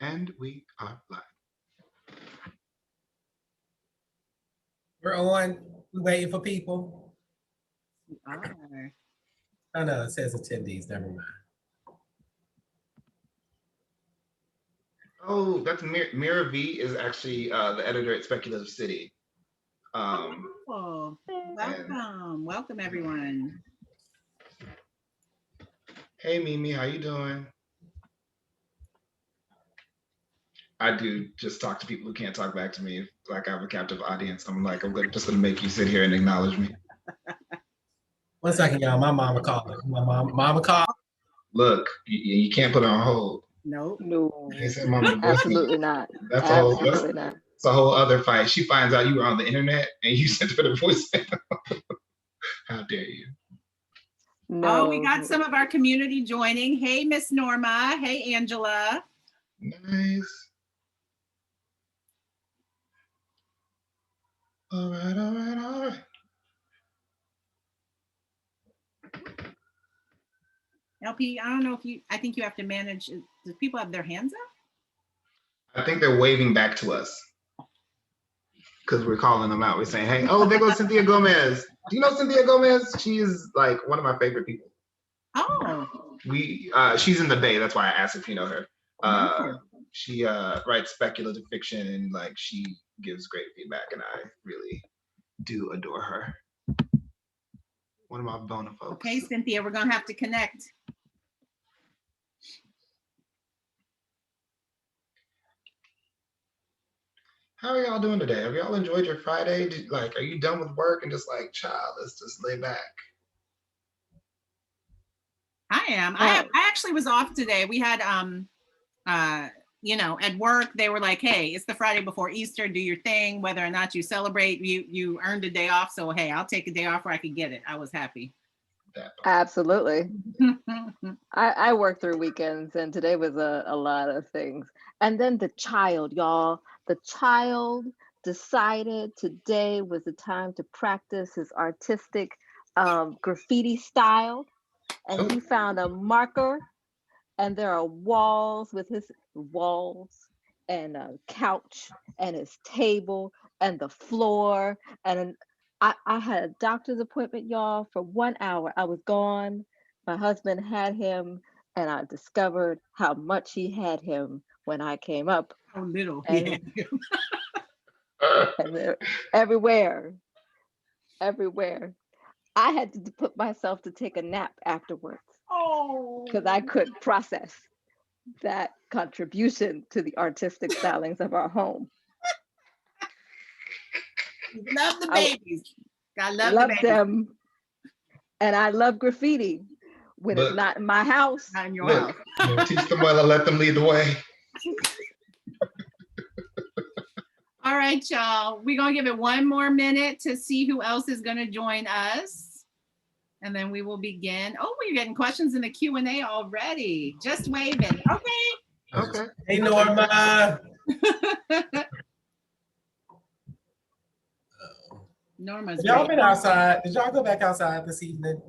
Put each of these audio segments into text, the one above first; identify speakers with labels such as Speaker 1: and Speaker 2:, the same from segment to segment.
Speaker 1: And we are live.
Speaker 2: We're on. We waiting for people.
Speaker 3: We are.
Speaker 2: Oh no, it says attendees. Never mind.
Speaker 1: Oh, that's Mira V is actually the editor at Speculative City.
Speaker 3: Oh, welcome everyone.
Speaker 1: Hey Mimi, how you doing? I do just talk to people who can't talk back to me. Like I have a captive audience. I'm like, just gonna make you sit here and acknowledge me.
Speaker 2: 1 second, y'all. My mama calling. Mama called.
Speaker 1: Look, you can't put her on hold.
Speaker 3: Nope.
Speaker 4: No,
Speaker 1: You said mama,
Speaker 4: absolutely not.
Speaker 1: That's
Speaker 4: Absolutely not.
Speaker 1: It's a whole other fight. She finds out you were on the internet and you sent her the voicemail. How dare you?
Speaker 4: No.
Speaker 3: Oh, we got some of our community joining. Hey, Miss Norma. Hey, Angela.
Speaker 1: Nice. All right.
Speaker 3: LP, I don't know if I think you have to manage, do people have their hands up?
Speaker 1: I think they're waving back to us because we're calling them out. We're saying, hey, oh, there goes Cynthia Gomez. Do you know Cynthia Gomez? She's like one of my favorite people.
Speaker 3: Oh.
Speaker 1: She's in the Bay. That's why I asked if you know her.
Speaker 3: No.
Speaker 1: She writes speculative fiction and like she gives great feedback, and I really do adore her. One of my bona folks.
Speaker 3: Okay, Cynthia, we're gonna have to connect.
Speaker 1: How are y'all doing today? Have y'all enjoyed your Friday? Are you done with work and just like, child, let's just lay back?
Speaker 3: I am. I actually was off today. We had at work they were like, hey, it's the Friday before Easter, do your thing, whether or not you celebrate, you earned a day off, so hey, I'll take a day off where I could get it. I was happy.
Speaker 4: Absolutely. I work through weekends and today was a lot of things. And then the child, y'all, the child decided today was the time to practice his artistic graffiti style. And he found a marker, and there are walls and a couch and his table and the floor. And I had a doctor's appointment, y'all, for 1 hour. I was gone. My husband had him, and I discovered how much he had him when I came up.
Speaker 3: How little
Speaker 4: he had him. And everywhere. I had to put myself to take a nap afterwards.
Speaker 3: Oh,
Speaker 4: because I couldn't process that contribution to the artistic stylings of our home.
Speaker 3: Love the babies. I
Speaker 4: love them. And I love graffiti when it's not in my house.
Speaker 3: Not in your house.
Speaker 1: Teach them well and let them lead the way.
Speaker 3: All right, y'all. We're going to give it 1 more minute to see who else is going to join us. And then we will begin. Oh, we're getting questions in the Q&A already. Just waving. Okay.
Speaker 2: Hey, Norma.
Speaker 3: Norma's
Speaker 2: y'all been outside? Did y'all go back outside this evening?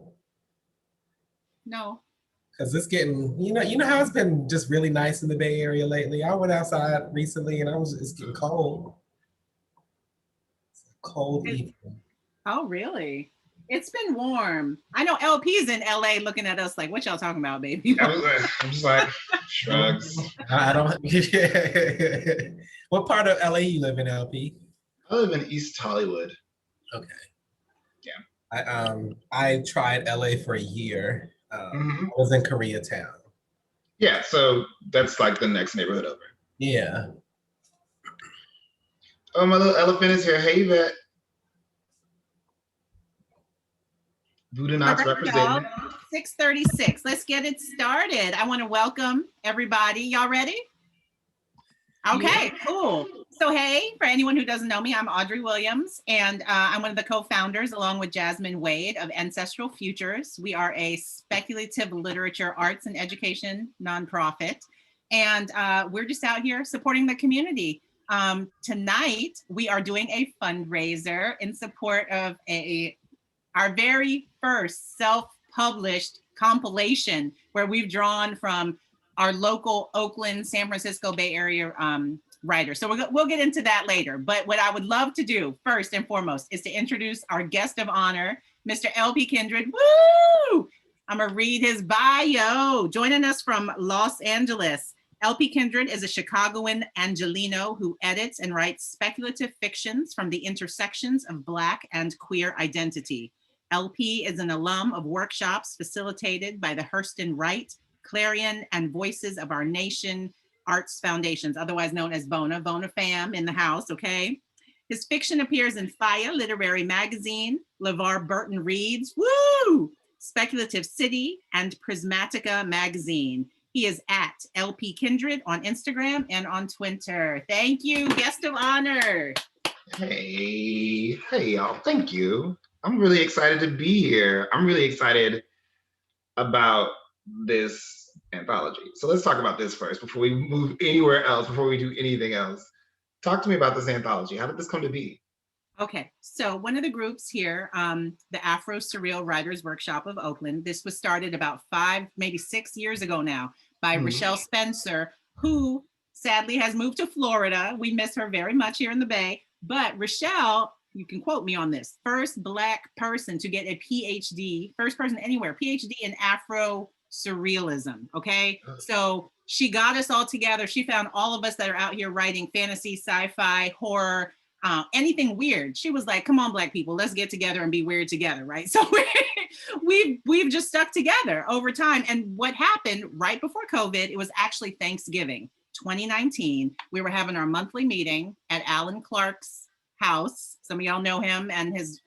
Speaker 3: No.
Speaker 2: Because it's getting, you know how it's been just really nice in the Bay Area lately. I went outside recently and it's getting cold. It's a cold evening.
Speaker 3: Oh, really? It's been warm. I know LP's in LA looking at us like, what y'all talking about, baby?
Speaker 1: I'm just like, shrugs.
Speaker 2: I don't. What part of LA you live in, LP?
Speaker 1: I live in East Hollywood.
Speaker 2: Okay.
Speaker 1: Yeah.
Speaker 2: I tried LA for a year. I was in Koreatown.
Speaker 1: Yeah, so that's like the next neighborhood over.
Speaker 2: Yeah.
Speaker 1: Oh, my little elephant is here. Hey, Yvette. Voodoo Knots representing.
Speaker 3: 6:36. Let's get it started. I want to welcome everybody. Y'all ready? Okay, yeah. Cool. So hey, for anyone who doesn't know me, I'm Audrey Williams, and I'm one of the co-founders, along with Jasmine Wade, of Ancestral Futures. We are a speculative literature, arts, and education nonprofit, and we're just out here supporting the community. Tonight, we are doing a fundraiser in support of our very first self-published compilation where we've drawn from our local Oakland, San Francisco Bay Area writers. So we'll get into that later. But what I would love to do first and foremost is to introduce our guest of honor, Mr. LP Kindred. Woo! I'm gonna read his bio. Joining us from Los Angeles, LP Kindred is a Chicagoan Angelino who edits and writes speculative fictions from the intersections of Black and queer identity. LP is an alum of workshops facilitated by the Hurston Wright, Clarion, and Voices of Our Nation Arts Foundations, otherwise known as Bona fam in the house, okay? His fiction appears in Faya Literary Magazine, LeVar Burton Reads, woo! Speculative City, and Prismatica Magazine. He is at LP Kindred on Instagram and on Twitter. Thank you, guest of honor.
Speaker 1: Hey y'all, thank you. I'm really excited to be here. I'm really excited about this anthology. So let's talk about this first before we move anywhere else, before we do anything else. Talk to me about this anthology. How did this come to be?
Speaker 3: Okay, so one of the groups here, the Afro Surreal Writers Workshop of Oakland, this was started about 5, maybe 6 years ago now by Rochelle Spencer, who sadly has moved to Florida. We miss her very much here in the Bay, but Rochelle, you can quote me on this, first Black person to get a PhD, first person anywhere, PhD in Afro Surrealism, okay? So she got us all together. She found all of us that are out here writing fantasy, sci-fi, horror, anything weird. She was like, come on, Black people, let's get together and be weird together, right? So we've just stuck together over time. And what happened right before COVID, it was actually Thanksgiving 2019. We were having our monthly meeting at Alan Clark's house. Some of y'all know him and his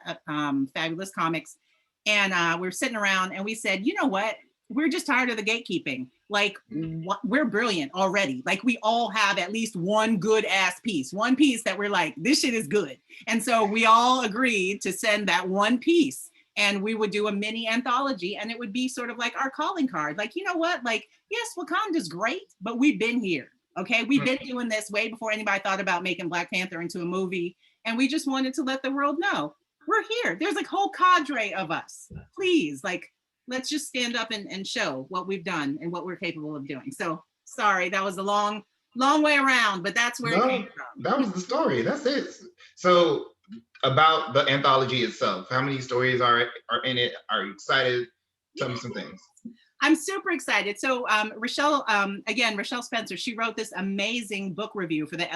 Speaker 3: fabulous comics. And we were sitting around and we said, you know what? We're just tired of the gatekeeping. Like, we're brilliant already. Like, we all have at least one good ass piece, one piece that we're like, this shit is good. And so we all agreed to send that one piece, and we would do a mini anthology, and it would be sort of like our calling card. Like, you know what? Like, yes, Wakanda's great, but we've been here. Okay, we've been doing this way before anybody thought about making Black Panther into a movie. And we just wanted to let the world know we're here. There's a whole cadre of us. Please, like, let's just stand up and show what we've done and what we're capable of doing. So sorry, that was a long way around, but that's where it came from.
Speaker 1: That was the story. That's it. So about the anthology itself, how many stories are in it? Are you excited? Tell me some things.
Speaker 3: I'm super excited. So Rochelle, again, Rochelle Spencer, she wrote this amazing book review for the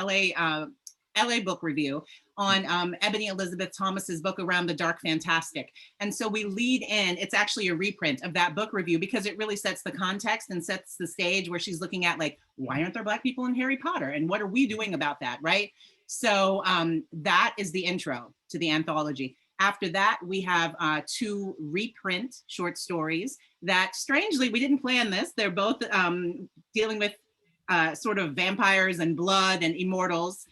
Speaker 3: LA Book Review on Ebony Elizabeth Thomas's book Around the Dark Fantastic. And so we lead in, it's actually a reprint of that book review because it really sets the context and sets the stage where she's looking at, like, why aren't there Black people in Harry Potter? And what are we doing about that, right? So that is the intro to the anthology. After that, we have 2 reprint short stories that, strangely, we didn't plan this. They're both dealing with sort of vampires and blood and immortals.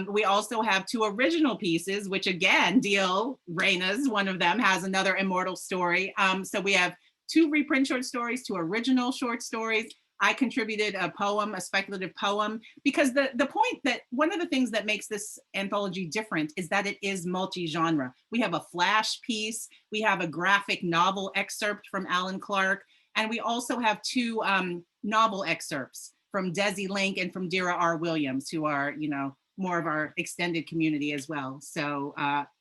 Speaker 3: We also have 2 original pieces, which again deal, Raina's one of them has another immortal story. So we have 2 reprint short stories, 2 original short stories. I contributed a poem, a speculative poem, because the point that one of the things that makes this anthology different is that it is multi-genre. We have a flash piece, we have a graphic novel excerpt from Alan Clark, and we also have 2 novel excerpts from Desi Link and from Dira R. Williams, who are, you know, more of our extended community as well. So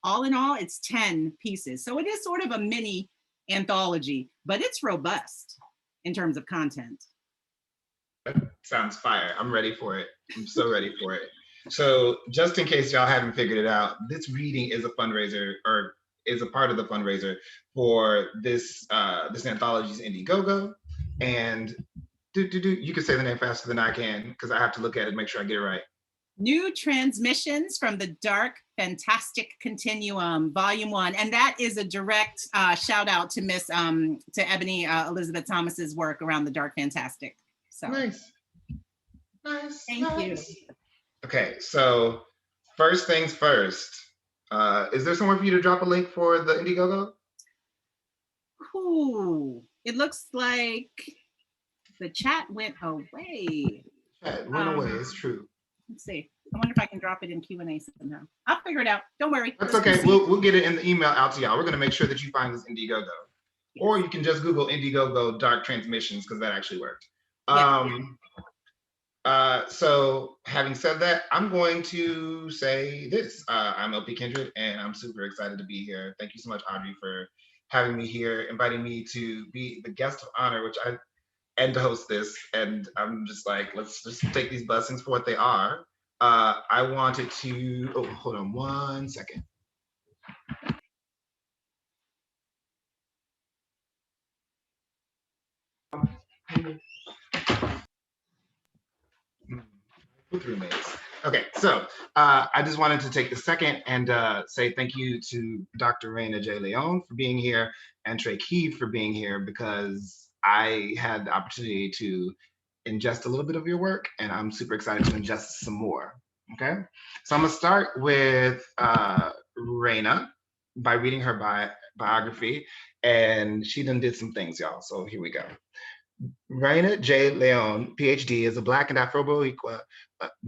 Speaker 3: all in all, it's 10 pieces. So it is sort of a mini anthology, but it's robust in terms of content.
Speaker 1: That sounds fire. I'm ready for it. I'm so ready for it. So just in case y'all haven't figured it out, this reading is a fundraiser, or is a part of the fundraiser for this this anthology's Indiegogo. And you can say the name faster than I can because I have to look at it and make sure I get it right.
Speaker 3: New Transmissions from the Dark Fantastic Continuum, Volume 1. And that is a direct shout out to to Ebony Elizabeth Thomas's work Around the Dark Fantastic. So
Speaker 1: nice.
Speaker 3: Thank you.
Speaker 1: Okay, so first things first. Is there somewhere for you to drop a link for the Indiegogo?
Speaker 3: Ooh, it looks like the chat went away.
Speaker 1: Chat went away, it's true.
Speaker 3: Let's see. I wonder if I can drop it in Q&A somehow. I'll figure it out. Don't worry.
Speaker 1: That's okay. We'll get it in the email out to y'all. We're going to make sure that you find this Indiegogo. Yes. Or you can just Google Indiegogo Dark Transmissions because that actually worked.
Speaker 3: Yeah.
Speaker 1: So having said that, I'm going to say this. I'm LP Kindred, and I'm super excited to be here. Thank you so much, Audrey, for having me here, inviting me to be the guest of honor, and to host this. And I'm just like, let's just take these blessings for what they are. I wanted to, oh, hold on one second. With roommates. Okay, so I just wanted to take a second and say thank you to Dr. Raina J. Leon for being here and Trey Keeve for being here, because I had the opportunity to ingest a little bit of your work, and I'm super excited to ingest some more. Okay, so I'm gonna start with Raina by reading her biography, and she done did some things, y'all. So here we go. Raina J. Leon, PhD, is a Black and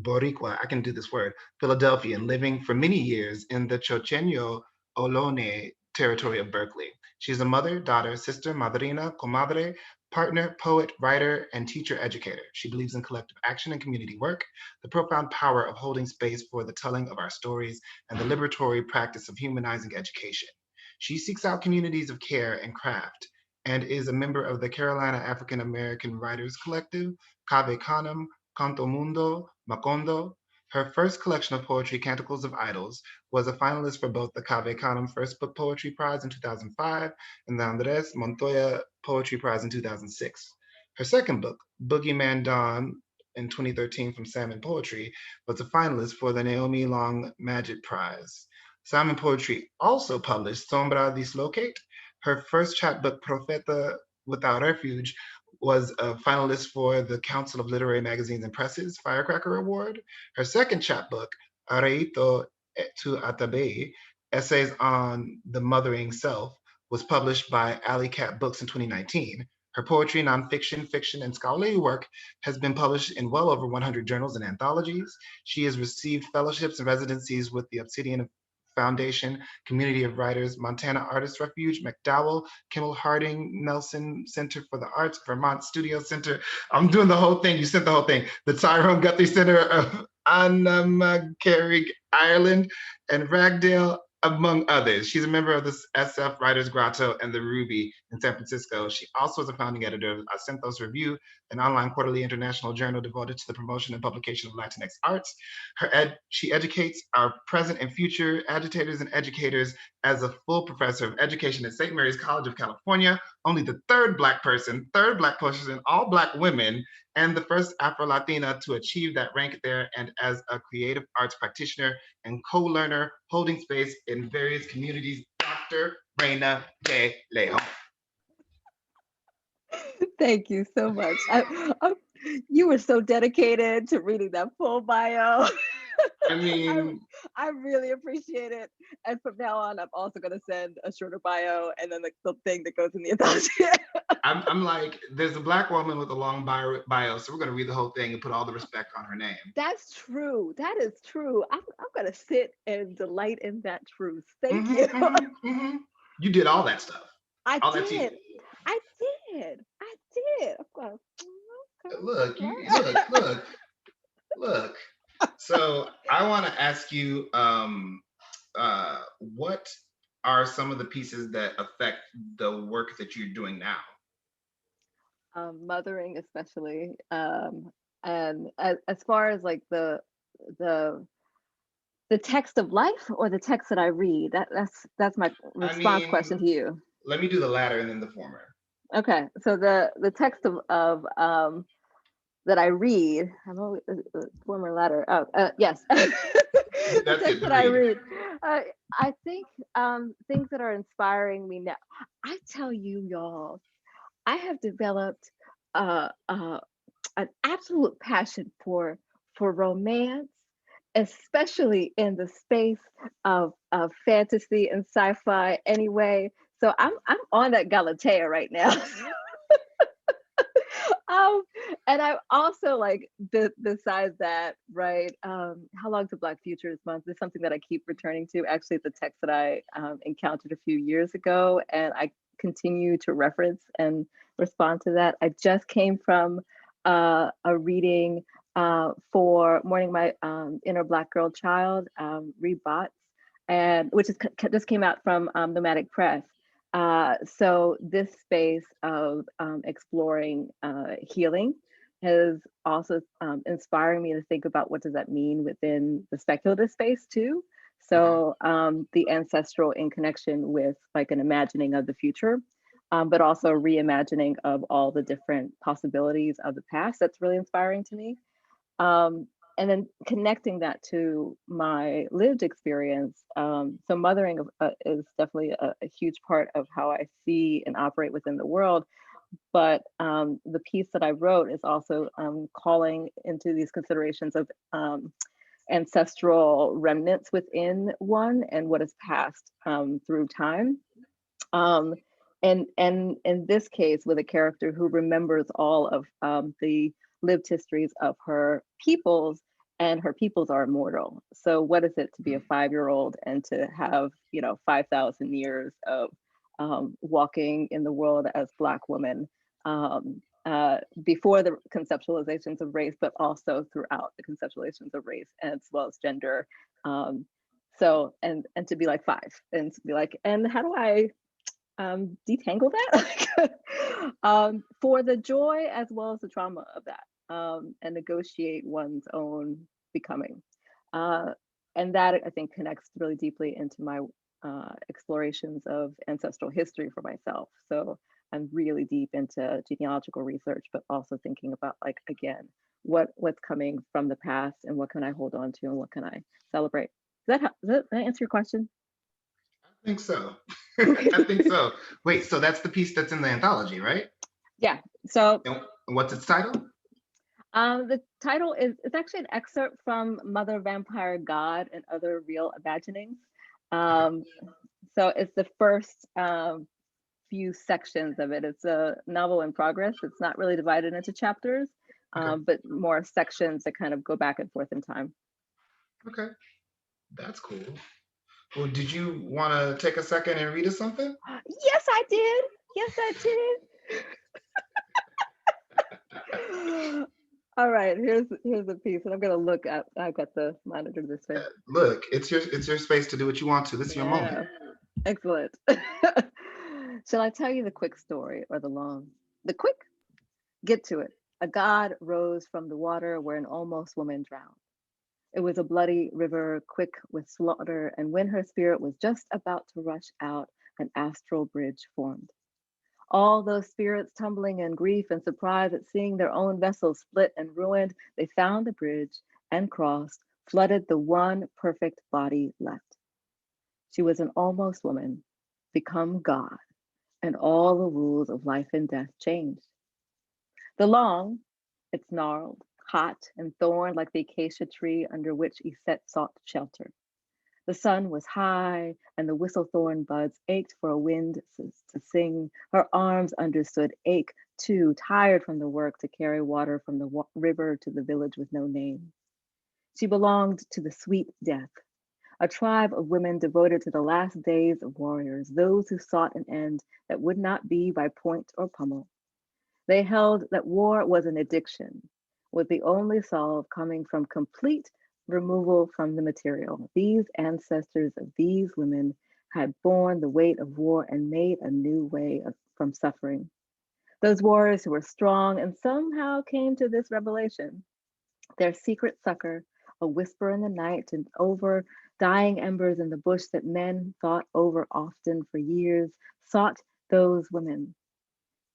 Speaker 1: Boricua, I can do this word, Philadelphian, living for many years in the Chocheño Ohlone territory of Berkeley. She's a mother, daughter, sister, madrina, comadre, partner, poet, writer, and teacher educator. She believes in collective action and community work, the profound power of holding space for the telling of our stories, and the liberatory practice of humanizing education. She seeks out communities of care and craft, and is a member of the Carolina African American Writers Collective, Cave Canem, Canto Mundo, Macondo. Her first collection of poetry, Canticles of Idols, was a finalist for both the Cave Canem First Book Poetry Prize in 2005 and the Andres Montoya Poetry Prize in 2006. Her second book, Boogeyman Dawn, in 2013 from Salmon Poetry, was a finalist for the Naomi Long Madgett Prize. Salmon Poetry also published Sombra Dislocate. Her first chapbook, Profeta Without Refuge, was a finalist for the Council of Literary Magazines and Presses Firecracker Award. Her second chapbook, Areito tu Atabei, Essays on the Mothering Self, was published by Alley Cat Books in 2019. Her poetry, nonfiction, fiction, and scholarly work has been published in well over 100 journals and anthologies. She has received fellowships and residencies with the Obsidian Foundation, Community of Writers, Montana Artists Refuge, McDowell, Kimmel Harding, Nelson Center for the Arts, Vermont Studio Center. I'm doing the whole thing. You sent the whole thing. The Tyrone Guthrie Center of Annaghmakerrig, Ireland, and Ragdale, among others. She's a member of the SF Writers Grotto and the Ruby in San Francisco. She also is a founding editor of Acentos Review, an online quarterly international journal devoted to the promotion and publication of Latinx arts. She educates our present and future agitators and educators as a full professor of education at St. Mary's College of California, only the third Black person, all Black women, and the first Afro-Latina to achieve that rank there, and as a creative arts practitioner and co-learner holding space in various communities, Dr. Raina J. Leon.
Speaker 4: Thank you so much. You were so dedicated to reading that full bio.
Speaker 1: I mean,
Speaker 4: I really appreciate it. And from now on, I'm also going to send a shorter bio and then the thing that goes in the anthology.
Speaker 1: I'm like, there's a Black woman with a long bio, so we're going to read the whole thing and put all the respect on her name.
Speaker 4: That's true. That is true. I'm going to sit and delight in that truth. Thank you.
Speaker 1: You did all that stuff.
Speaker 4: I
Speaker 1: all
Speaker 4: did.
Speaker 1: That tea.
Speaker 4: I did. I'm going,
Speaker 1: okay. Look. So I want to ask you, what are some of the pieces that affect the work that you're doing now?
Speaker 4: Mothering, especially, and as far as like the text of life or the text that I read, that's my response question to you.
Speaker 1: Let me do the latter and then the former.
Speaker 4: Okay, so the text of that I read, I'm always former latter. Yes. The text that I read. I think things that are inspiring me now. I tell you, y'all, I have developed an absolute passion for romance, especially in the space of fantasy and sci-fi. Anyway, so I'm on that Galatea right now. And I'm also like, besides that, right? How Long's a Black Futurist Month is something that I keep returning to. Actually, it's a text that I encountered a few years ago, and I continue to reference and respond to that. I just came from a reading for Mourning My Inner Black Girl Child, Read Bots, and which is just came out from Nomadic Press. So this space of exploring healing is also inspiring me to think about what does that mean within the speculative space too. So the ancestral in connection with like an imagining of the future, but also reimagining of all the different possibilities of the past. That's really inspiring to me. And then connecting that to my lived experience. So mothering is definitely a huge part of how I see and operate within the world. But the piece that I wrote is also calling into these considerations of ancestral remnants within one and what is passed through time. And in this case, with a character who remembers all of the lived histories of her peoples, and her peoples are immortal. So what is it to be a 5-year-old and to have, 5,000 years of walking in the world as Black women before the conceptualizations of race, but also throughout the conceptualizations of race as well as gender. So, and to be like 5 and to be like, and how do I detangle that for the joy as well as the trauma of that, and negotiate one's own becoming. And that I think connects really deeply into my explorations of ancestral history for myself. So I'm really deep into genealogical research, but also thinking about like, again, what's coming from the past and what can I hold on to and what can I celebrate? Does that answer your question?
Speaker 1: I think so. I think so. Wait, so that's the piece that's in the anthology, right?
Speaker 4: Yeah. So
Speaker 1: And what's its title?
Speaker 4: The title is, it's actually an excerpt from Mother Vampire God and Other Real Imaginings. So it's the first few sections of it. It's a novel in progress. It's not really divided into chapters, but more sections that kind of go back and forth in time.
Speaker 1: Okay, that's cool. Well, did you want to take a second and read us something?
Speaker 4: Yes, I did. Yes, I did. All right, here's a piece, and I'm gonna look at. I've got the monitor this way.
Speaker 1: Look, it's your space to do what you want to. This is your moment.
Speaker 4: Excellent. Shall I tell you the quick story or the long? The quick? Get to it. A god rose from the water where an almost woman drowned. It was a bloody river, quick with slaughter, and when her spirit was just about to rush out, an astral bridge formed. All those spirits tumbling in grief and surprise at seeing their own vessel split and ruined, they found the bridge and crossed, flooded the one perfect body left. She was an almost woman, become God, and all the rules of life and death changed. The long, it's gnarled, hot, and thorned like the acacia tree under which Iset sought shelter. The sun was high, and the whistlethorn buds ached for a wind to sing. Her arms understood ache, too, tired from the work to carry water from the river to the village with no name. She belonged to the sweet death, a tribe of women devoted to the last days of warriors, those who sought an end that would not be by point or pummel. They held that war was an addiction, with the only solve coming from complete removal from the material. These ancestors of these women had borne the weight of war and made a new way from suffering. Those warriors who were strong and somehow came to this revelation. Their secret succor, a whisper in the night and over dying embers in the bush that men thought over often for years, sought those women.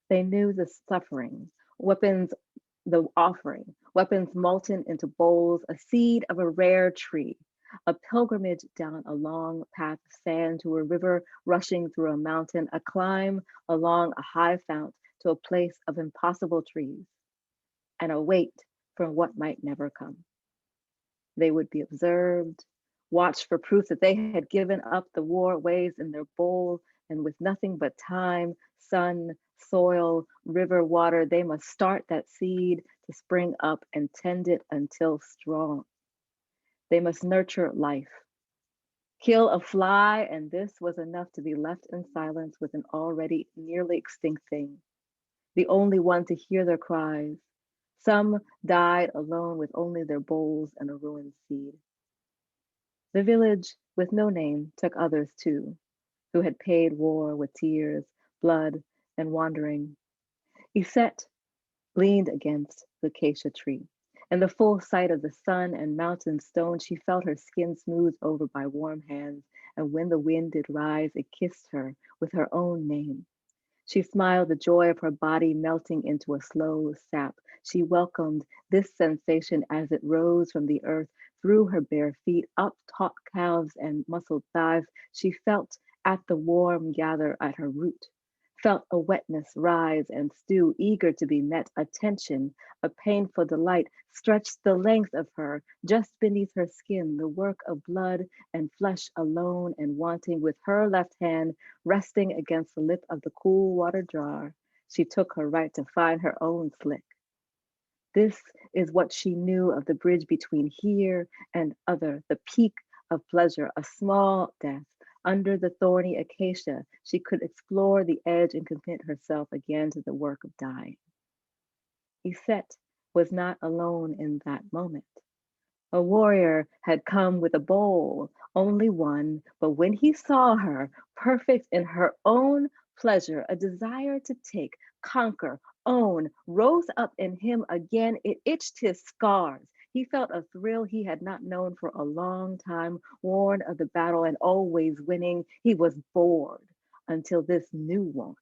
Speaker 4: They knew the suffering, weapons, the offering, weapons molten into bowls, a seed of a rare tree, a pilgrimage down a long path of sand to a river rushing through a mountain, a climb along a high fount to a place of impossible trees, and a wait for what might never come. They would be observed, watched for proof that they had given up the war ways in their bowl, and with nothing but time, sun, soil, river water, they must start that seed to spring up and tend it until strong. They must nurture life. Kill a fly, and this was enough to be left in silence with an already nearly extinct thing. The only one to hear their cries, Some died alone with only their bowls and a ruined seed. The village with no name took others too, who had paid war with tears, blood, and wandering. Iset leaned against the acacia tree. In the full sight of the sun and mountain stone, she felt her skin smoothed over by warm hands, and when the wind did rise, it kissed her with her own name. She smiled, the joy of her body melting into a slow sap. She welcomed this sensation as it rose from the earth through her bare feet, up taut calves and muscled thighs. She felt at the warm gather at her root, felt a wetness rise and stew, eager to be met, a tension, a painful delight stretched the length of her, just beneath her skin, the work of blood and flesh alone and wanting, with her left hand resting against the lip of the cool water jar. She took her right to find her own slick. This is what she knew of the bridge between here and other, the peak of pleasure, a small death. Under the thorny acacia, she could explore the edge and commit herself again to the work of dying. Iset was not alone in that moment. A warrior had come with a bowl, only one, but when he saw her, perfect in her own pleasure, a desire to take, conquer, own, rose up in him again. It itched his scars. He felt a thrill he had not known for a long time, worn of the battle and always winning. He was bored until this new want,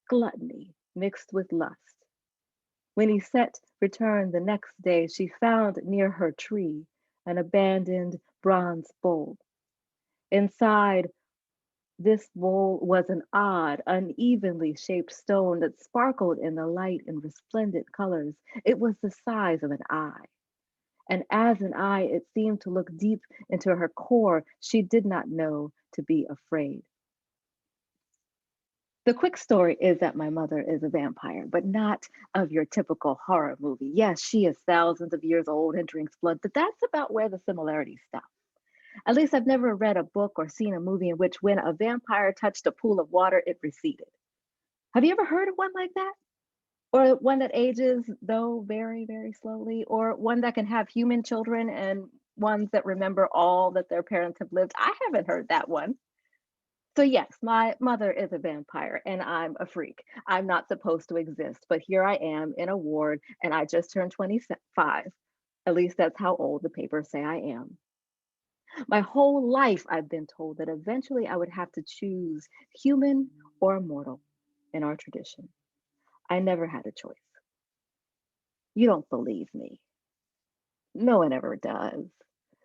Speaker 4: gluttony mixed with lust. When Iset returned the next day, she found near her tree an abandoned bronze bowl. Inside this bowl was an odd, unevenly shaped stone that sparkled in the light in resplendent colors. It was the size of an eye. And as an eye, it seemed to look deep into her core. She did not know to be afraid. The quick story is that my mother is a vampire, but not of your typical horror movie. Yes, she is thousands of years old and drinks blood, but that's about where the similarities stop. At least I've never read a book or seen a movie in which when a vampire touched a pool of water, it receded. Have you ever heard of one like that? Or one that ages, though very, very slowly, or one that can have human children and ones that remember all that their parents have lived? I haven't heard that one. So yes, my mother is a vampire and I'm a freak. I'm not supposed to exist, but here I am in a ward and I just turned 25. At least that's how old the papers say I am. My whole life I've been told that eventually I would have to choose human or mortal in our tradition. I never had a choice. You don't believe me. No one ever does.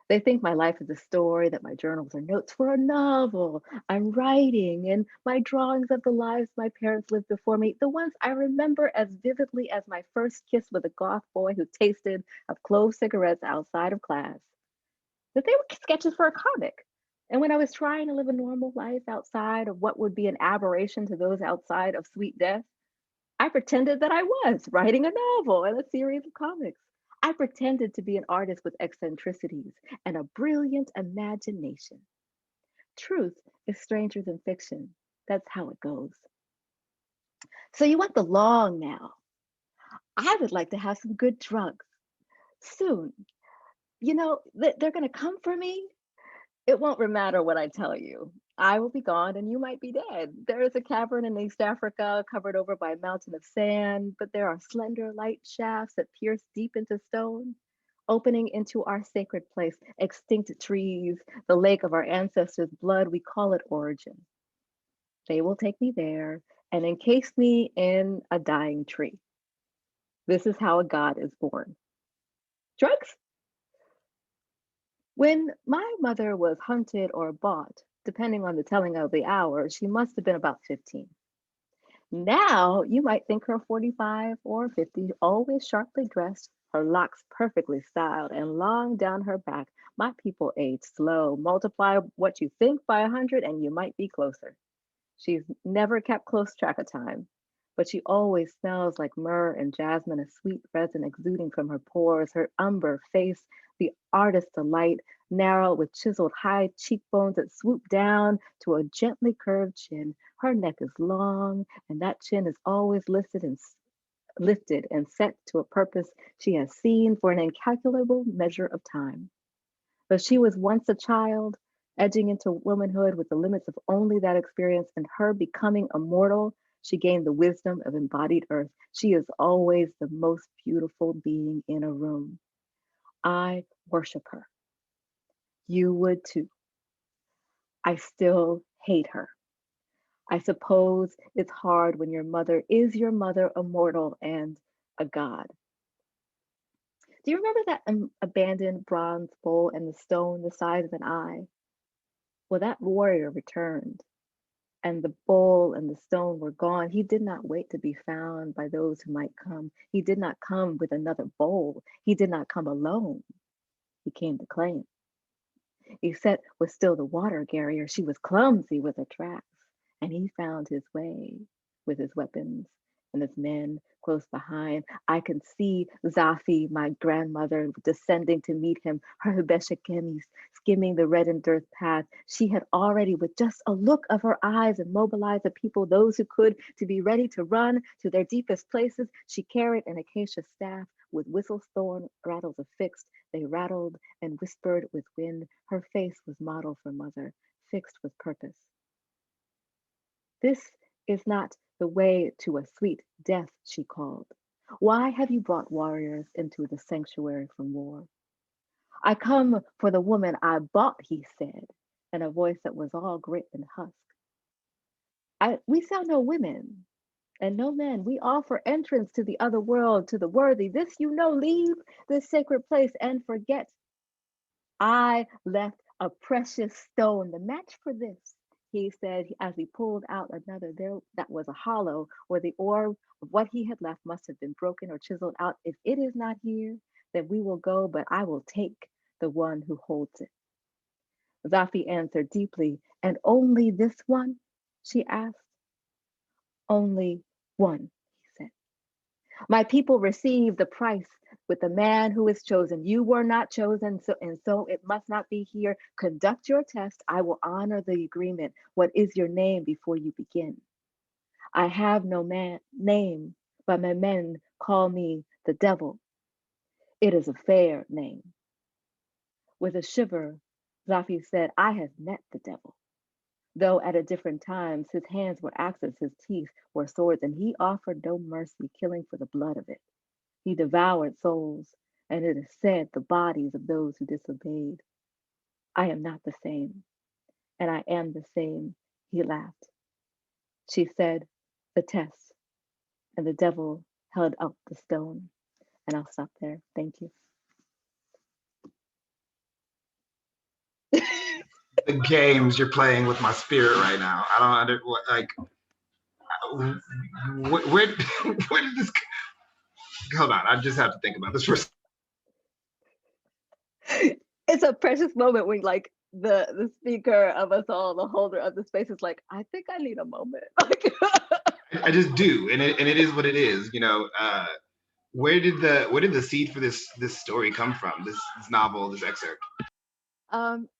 Speaker 4: They think my life is a story, that my journals are notes for a novel I'm writing, and my drawings of the lives my parents lived before me, the ones I remember as vividly as my first kiss with a goth boy who tasted of clove cigarettes outside of class, that they were sketches for a comic. And when I was trying to live a normal life outside of what would be an aberration to those outside of sweet death, I pretended that I was writing a novel and a series of comics. I pretended to be an artist with eccentricities and a brilliant imagination. Truth is stranger than fiction. That's how it goes. So you want the long now. I would like to have some good drugs soon. You know, they're going to come for me. It won't matter what I tell you. I will be gone and you might be dead. There is a cavern in East Africa covered over by a mountain of sand, but there are slender light shafts that pierce deep into stone, opening into our sacred place, extinct trees, the lake of our ancestors' blood. We call it origin. They will take me there and encase me in a dying tree. This is how a god is born. Drugs? When my mother was hunted or bought, depending on the telling of the hour, she must have been about 15. Now you might think her 45 or 50, always sharply dressed, her locks perfectly styled and long down her back. My people age slow. Multiply what you think by 100 and you might be closer. She's never kept close track of time, but she always smells like myrrh and jasmine, a sweet resin exuding from her pores, her umber face, the artist's delight, narrow with chiseled high cheekbones that swoop down to a gently curved chin. Her neck is long, and that chin is always lifted in lifted and set to a purpose she has seen for an incalculable measure of time. Though she was once a child, edging into womanhood with the limits of only that experience, and her becoming immortal, she gained the wisdom of embodied earth. She is always the most beautiful being in a room. I worship her. You would too. I still hate her. I suppose it's hard when your mother is your mother, immortal and a god. Do you remember that abandoned bronze bowl and the stone the size of an eye? Well, that warrior returned, and the bowl and the stone were gone. He did not wait to be found by those who might come. He did not come with another bowl. He did not come alone. He came to claim. Except was still the water carrier. She was clumsy with her tracks, and he found his way with his weapons and his men close behind. I can see Zafi, my grandmother, descending to meet him, her Hibeshekemis skimming the reddened dirt path. She had already, with just a look of her eyes, immobilized the people, those who could, to be ready to run to their deepest places. She carried an acacia staff with whistle thorn rattles affixed. They rattled and whispered with wind. Her face was model for mother, fixed with purpose. This is not the way to a sweet death, she called. Why have you brought warriors into the sanctuary from war? I come for the woman I bought, he said, in a voice that was all grit and husk. We sell no women and no men. We offer entrance to the other world, to the worthy. This you know, leave this sacred place and forget. I left a precious stone, the match for this, he said as he pulled out another there that was a hollow, or the orb of what he had left must have been broken or chiseled out. If it is not here, then we will go, but I will take the one who holds it. Zafi answered deeply, and only this one? She asked. Only one, he said. My people receive the price with the man who is chosen. You were not chosen, so it must not be here. Conduct your test. I will honor the agreement. What is your name before you begin? I have no name, but my men call me the devil. It is a fair name. With a shiver, Zafi said, I have met the devil. Though at a different times, his hands were axes, his teeth were swords, and he offered no mercy, killing for the blood of it. He devoured souls, and it is said the bodies of those who disobeyed. I am not the same, and I am the same. He laughed. She said, the test, and the devil held up the stone. And I'll stop there. Thank you.
Speaker 1: The games you're playing with my spirit right now. I don't under like. Where did this? Hold on, I just have to think about this for a second.
Speaker 4: It's a precious moment when like the speaker of us all, the holder of the space is like, I think I need a moment.
Speaker 1: I just do, and it is what it is. You know, where did the seed for this story come from? This novel, this excerpt.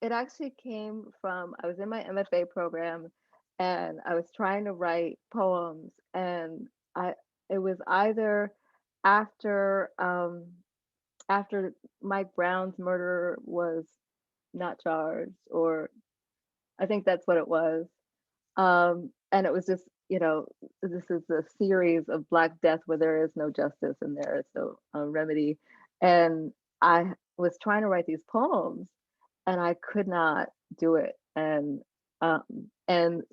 Speaker 4: It actually came from, I was in my MFA program and I was trying to write poems, and it was either after after Mike Brown's murder was not charged, or I think that's what it was. And it was just, you know, this is a series of Black death where there is no justice and there is no remedy. And I was trying to write these poems and I could not do it. And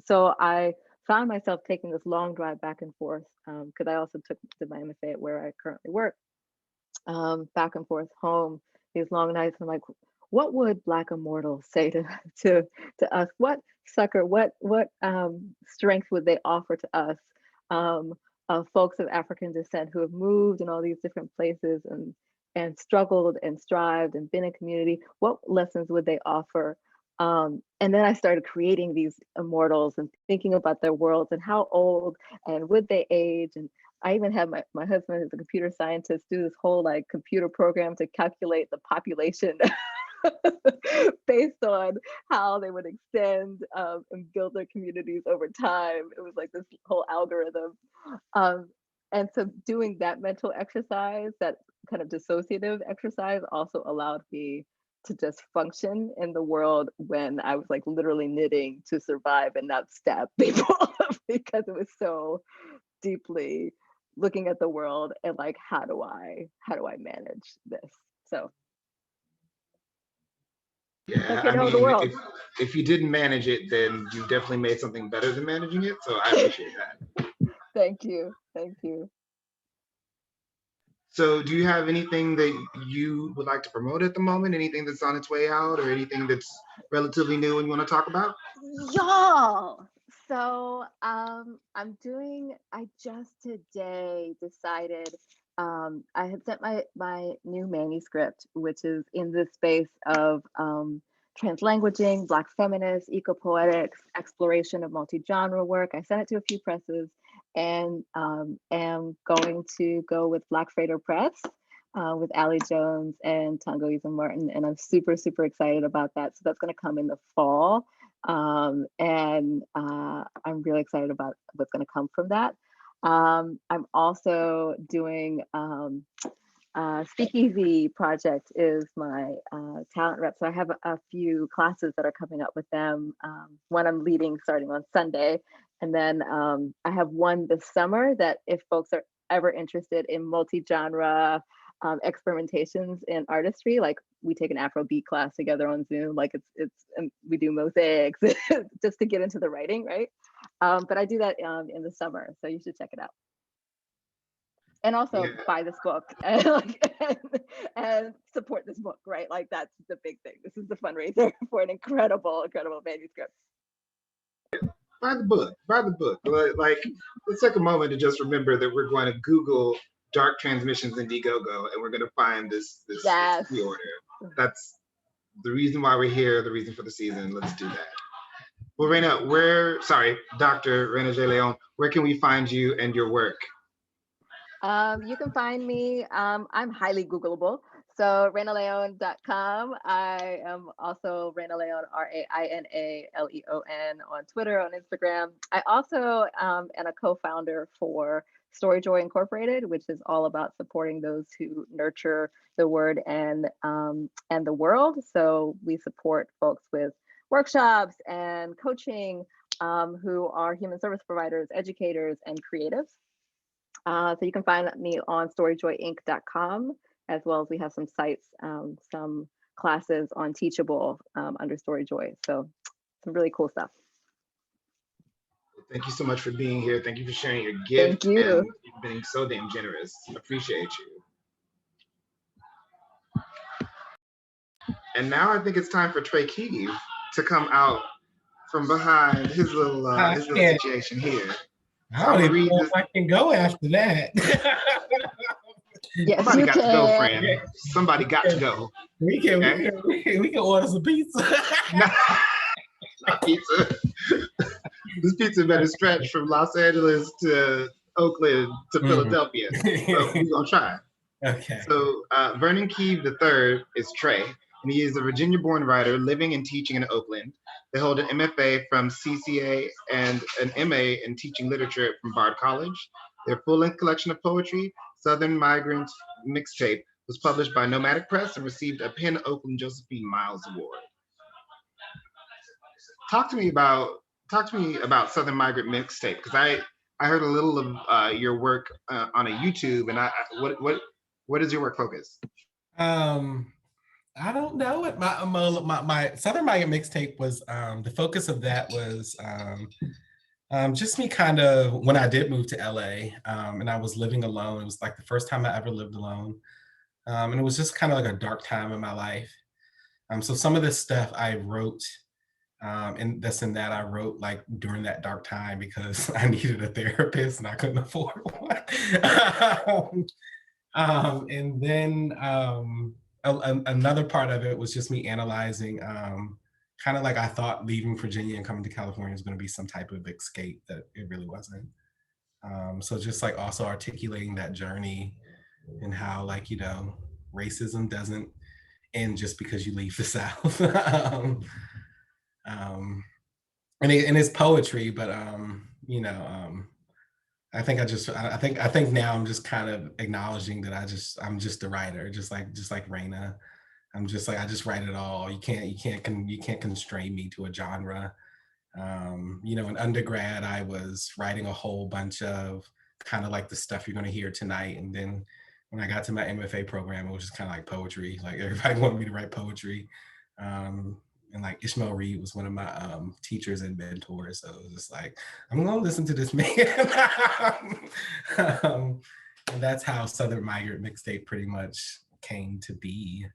Speaker 4: so I found myself taking this long drive back and forth, because I also did my MFA at where I currently work, back and forth home, these long nights. I'm like, what would Black immortals say to us? What succor, what strength would they offer to us, folks of African descent who have moved in all these different places and struggled and strived and been in community? What lessons would they offer? And then I started creating these immortals and thinking about their worlds and how old and would they age. And I even had my husband, who's a computer scientist, do this whole like computer program to calculate the population based on how they would extend and build their communities over time. It was like this whole algorithm. And so doing that mental exercise, that kind of dissociative exercise, also allowed me to just function in the world when I was like literally knitting to survive and not stab people because it was so deeply looking at the world and like, how do I manage this? So
Speaker 1: Yeah,
Speaker 4: okay,
Speaker 1: I
Speaker 4: no, the
Speaker 1: mean,
Speaker 4: world.
Speaker 1: if you didn't manage it, then you definitely made something better than managing it. So I appreciate that.
Speaker 4: Thank you. Thank you.
Speaker 1: So do you have anything that you would like to promote at the moment? Anything that's on its way out, or anything that's relatively new and you want to talk about?
Speaker 4: Y'all. So I just today decided I had sent my new manuscript, which is in the space of translanguaging, Black feminists, eco-poetics, exploration of multi-genre work. I sent it to a few presses and am going to go with Black Freighter Press with Allie Jones and Tangoisa Martin. And I'm super, super excited about that. So that's going to come in the fall. I'm really excited about what's going to come from that. I'm also doing Speakeasy Project is my talent rep. So I have a few classes that are coming up with them. One I'm leading starting on Sunday. And then I have one this summer that if folks are ever interested in multi-genre experimentations in artistry, like we take an Afrobeat class together on Zoom, like we do mosaics just to get into the writing, right? But I do that in the summer, so you should check it out. And also buy this book and support this book, right? Like that's the big thing. This is the fundraiser for an incredible, incredible manuscript.
Speaker 1: Buy the book. Buy the book. Like, let's take a moment to just remember that we're going to Google dark transmissions in Indiegogo, and we're going to find this
Speaker 4: Yes.
Speaker 1: pre-order. That's the reason why we're here. The reason for the season. Let's do that. Well, Raina, Dr. Raina J. Leon, where can we find you and your work?
Speaker 4: You can find me. I'm highly Googleable. So rainaleon.com. I am also Raina Leon, RAINALEON on Twitter, on Instagram. I also am a co-founder for Storyjoy Incorporated, which is all about supporting those who nurture the word and the world. So we support folks with workshops and coaching who are human service providers, educators, and creatives. So you can find me on storyjoyinc.com, as well as we have some sites, some classes on Teachable under Storyjoy. So some really cool stuff.
Speaker 1: Thank you so much for being here. Thank you for sharing your gift.
Speaker 4: Thank you.
Speaker 1: And being so damn generous. Appreciate you. And now I think it's time for Trey Keeve to come out from behind his little situation here.
Speaker 2: I don't even know if I can go after that.
Speaker 4: Yes,
Speaker 1: somebody
Speaker 4: you
Speaker 1: got
Speaker 4: can.
Speaker 1: to go, friend. Somebody got to go.
Speaker 2: We can order some pizza.
Speaker 1: Not pizza. This pizza better stretch from Los Angeles to Oakland to Philadelphia. So we're gonna try.
Speaker 2: Okay.
Speaker 1: So Vernon Keeve III is Trey, and he is a Virginia-born writer living and teaching in Oakland. They hold an MFA from CCA and an MA in teaching literature from Bard College. Their full-length collection of poetry, Southern Migrant Mixtape, was published by Nomadic Press and received a PEN Oakland Josephine Miles Award. Talk to me about Southern Migrant Mixtape, because I heard a little of your work on a YouTube, and what is your work focus?
Speaker 2: I don't know what my Southern Migrant Mixtape was. The focus of that was just me kind of when I did move to LA, and I was living alone. It was like the first time I ever lived alone, and it was just kind of like a dark time in my life. So some of this stuff I wrote. And this and that I wrote like during that dark time because I needed a therapist and I couldn't afford one. And then another part of it was just me analyzing kind of like I thought leaving Virginia and coming to California was going to be some type of escape that it really wasn't. So just like also articulating that journey and how like, you know, racism doesn't end just because you leave the South. And it's poetry, but you know, I think now I'm just kind of acknowledging that I'm just a writer, just like Raina. I'm just like, I just write it all. You can't constrain me to a genre. You know, in undergrad, I was writing a whole bunch of kind of like the stuff you're going to hear tonight. And then when I got to my MFA program, it was just kind of like poetry. Like everybody wanted me to write poetry. And like Ishmael Reed was one of my teachers and mentors. So it was just like, I'm going to listen to this man. And that's how Southern Migrant Mixtape pretty much came to be.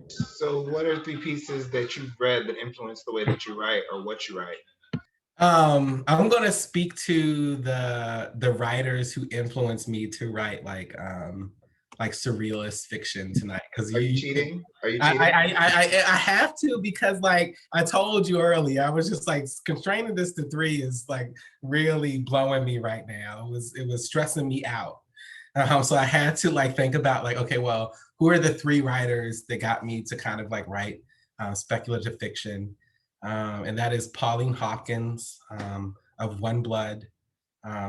Speaker 1: So what are three pieces that you've read that influence the way that you write or what you write?
Speaker 2: I'm gonna speak to the writers who influenced me to write like surrealist fiction tonight. Because
Speaker 1: Are you cheating? Are you cheating?
Speaker 2: I have to, because like I told you earlier, I was just like constraining this to 3 is like really blowing me right now. It was stressing me out. So I had to like think about like, okay, well, who are the 3 writers that got me to kind of like write speculative fiction? And that is Pauline Hawkins of One Blood.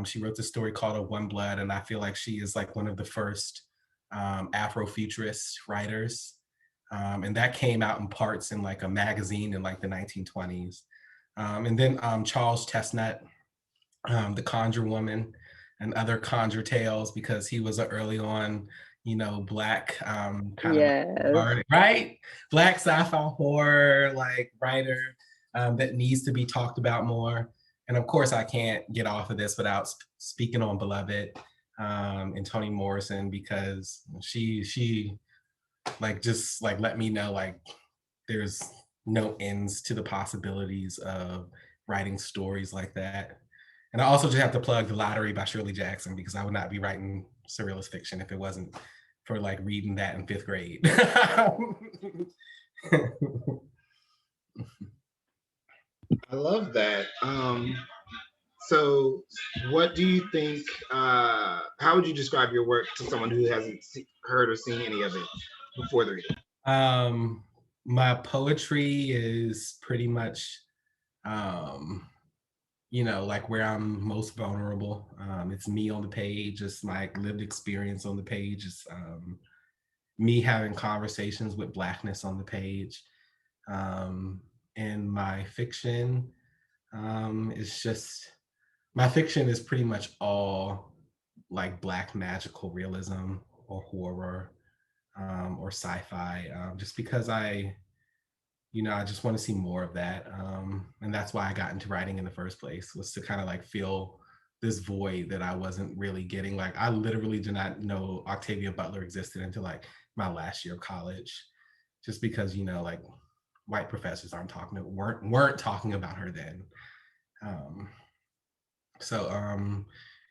Speaker 2: She wrote this story called Of One Blood, and I feel like she is like one of the first Afrofuturist writers. And that came out in parts in like a magazine in like the 1920s. And then Charles Chestnut, The Conjure Woman, and other conjure tales, because he was an early on, you know, Black kind of, right? Black sci-fi horror like writer that needs to be talked about more. And of course, I can't get off of this without speaking on Beloved and Toni Morrison, because she like just like let me know like there's no ends to the possibilities of writing stories like that. And I also just have to plug The Lottery by Shirley Jackson, because I would not be writing surrealist fiction if it wasn't for like reading that in 5th grade.
Speaker 1: I love that. So what do you think, how would you describe your work to someone who hasn't heard or seen any of it before the reading?
Speaker 2: My poetry is pretty much, you know, like where I'm most vulnerable. It's me on the page, it's my lived experience on the page, it's me having conversations with Blackness on the page. And my fiction is just, my fiction is pretty much all like Black magical realism or horror or sci-fi, just because I just want to see more of that. And that's why I got into writing in the first place, was to kind of like fill this void that I wasn't really getting. Like I literally did not know Octavia Butler existed until like my last year of college, just because, you know, like white professors weren't talking about her then. So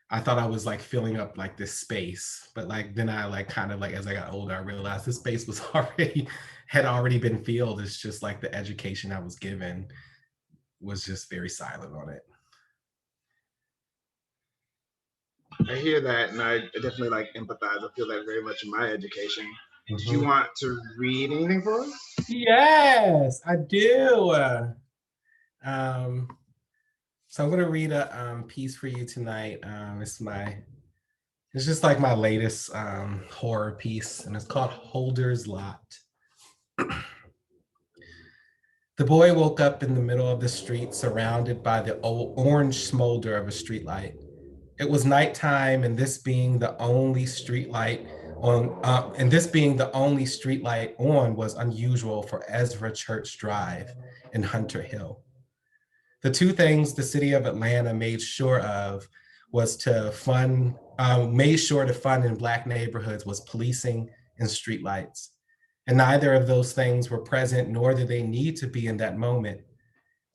Speaker 2: I thought I was like filling up like this space, but like then I like kind of like as I got older, I realized this space was had already been filled. It's just like the education I was given was just very silent on it.
Speaker 1: I hear that, and I definitely like empathize. I feel that very much in my education. Mm-hmm. Do you want to read anything for us?
Speaker 2: Yes, I do. So I'm gonna read a piece for you tonight. It's just like my latest horror piece, and it's called Holder's Lot. The boy woke up in the middle of the street, surrounded by the orange smolder of a streetlight. It was nighttime, and this being the only streetlight on, was unusual for Ezra Church Drive in Hunter Hill. The 2 things the city of Atlanta made sure to fund in Black neighborhoods was policing and streetlights. And neither of those things were present, nor did they need to be in that moment.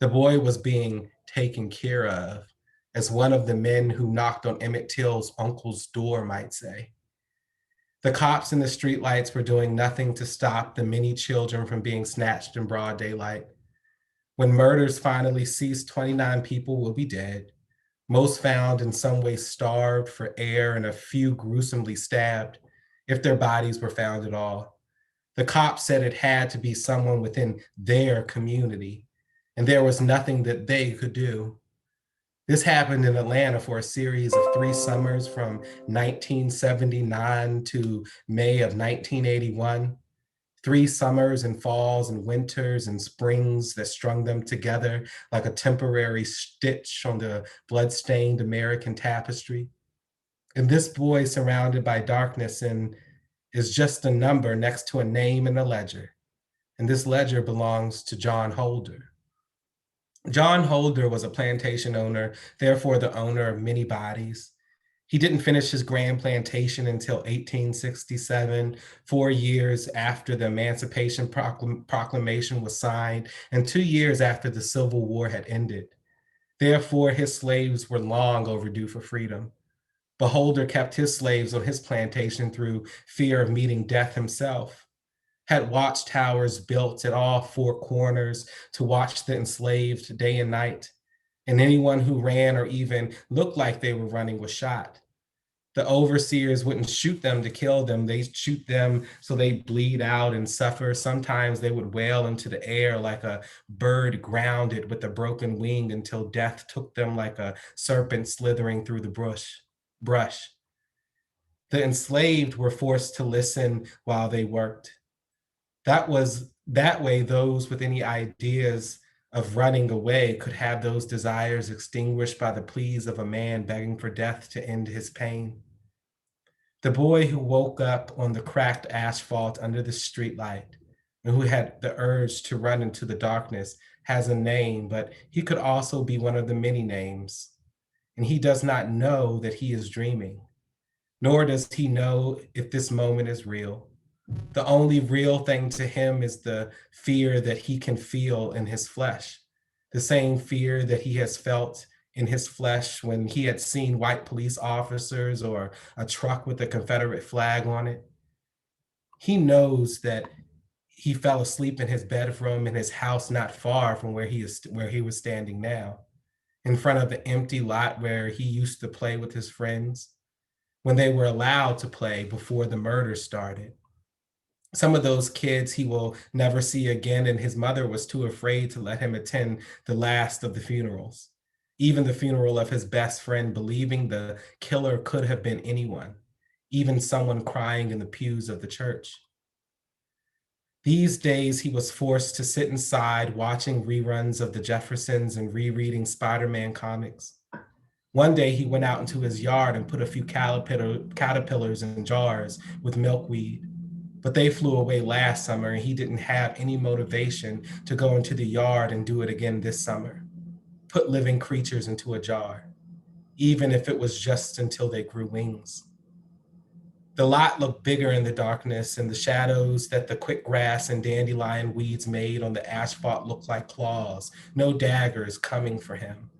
Speaker 2: The boy was being taken care of, as one of the men who knocked on Emmett Till's uncle's door might say. The cops in the streetlights were doing nothing to stop the many children from being snatched in broad daylight. When murders finally cease, 29 people will be dead, most found in some way starved for air and a few gruesomely stabbed, if their bodies were found at all. The cops said it had to be someone within their community, and there was nothing that they could do. This happened in Atlanta for a series of 3 summers from 1979 to May of 1981. 3 summers and falls and winters and springs that strung them together like a temporary stitch on the bloodstained American tapestry. And this boy surrounded by darkness and is just a number next to a name in a ledger. And this ledger belongs to John Holder. John Holder was a plantation owner, therefore the owner of many bodies. He didn't finish his grand plantation until 1867, 4 years after the Emancipation Proclamation was signed, and 2 years after the Civil War had ended. Therefore, his slaves were long overdue for freedom. But Holder kept his slaves on his plantation through fear of meeting death himself, had watchtowers built at all 4 corners to watch the enslaved day and night, and anyone who ran or even looked like they were running was shot. The overseers wouldn't shoot them to kill them. They'd shoot them so they bleed out and suffer. Sometimes they would wail into the air like a bird grounded with a broken wing until death took them like a serpent slithering through the brush. The enslaved were forced to listen while they worked. That way those with any ideas of running away could have those desires extinguished by the pleas of a man begging for death to end his pain. The boy who woke up on the cracked asphalt under the streetlight and who had the urge to run into the darkness has a name, but he could also be one of the many names. And he does not know that he is dreaming, nor does he know if this moment is real. The only real thing to him is the fear that he can feel in his flesh, the same fear that he has felt in his flesh when he had seen white police officers or a truck with a Confederate flag on it. He knows that he fell asleep in his bedroom in his house not far from where he was standing now, in front of the empty lot where he used to play with his friends, when they were allowed to play before the murder started. Some of those kids he will never see again, and his mother was too afraid to let him attend the last of the funerals, even the funeral of his best friend, believing the killer could have been anyone, even someone crying in the pews of the church. These days, he was forced to sit inside watching reruns of the Jeffersons and rereading Spider-Man comics. One day, he went out into his yard and put a few caterpillars in jars with milkweed. But they flew away last summer, and he didn't have any motivation to go into the yard and do it again this summer. Put living creatures into a jar, even if it was just until they grew wings. The lot looked bigger in the darkness, and the shadows that the quick grass and dandelion weeds made on the asphalt looked like claws, no daggers coming for him.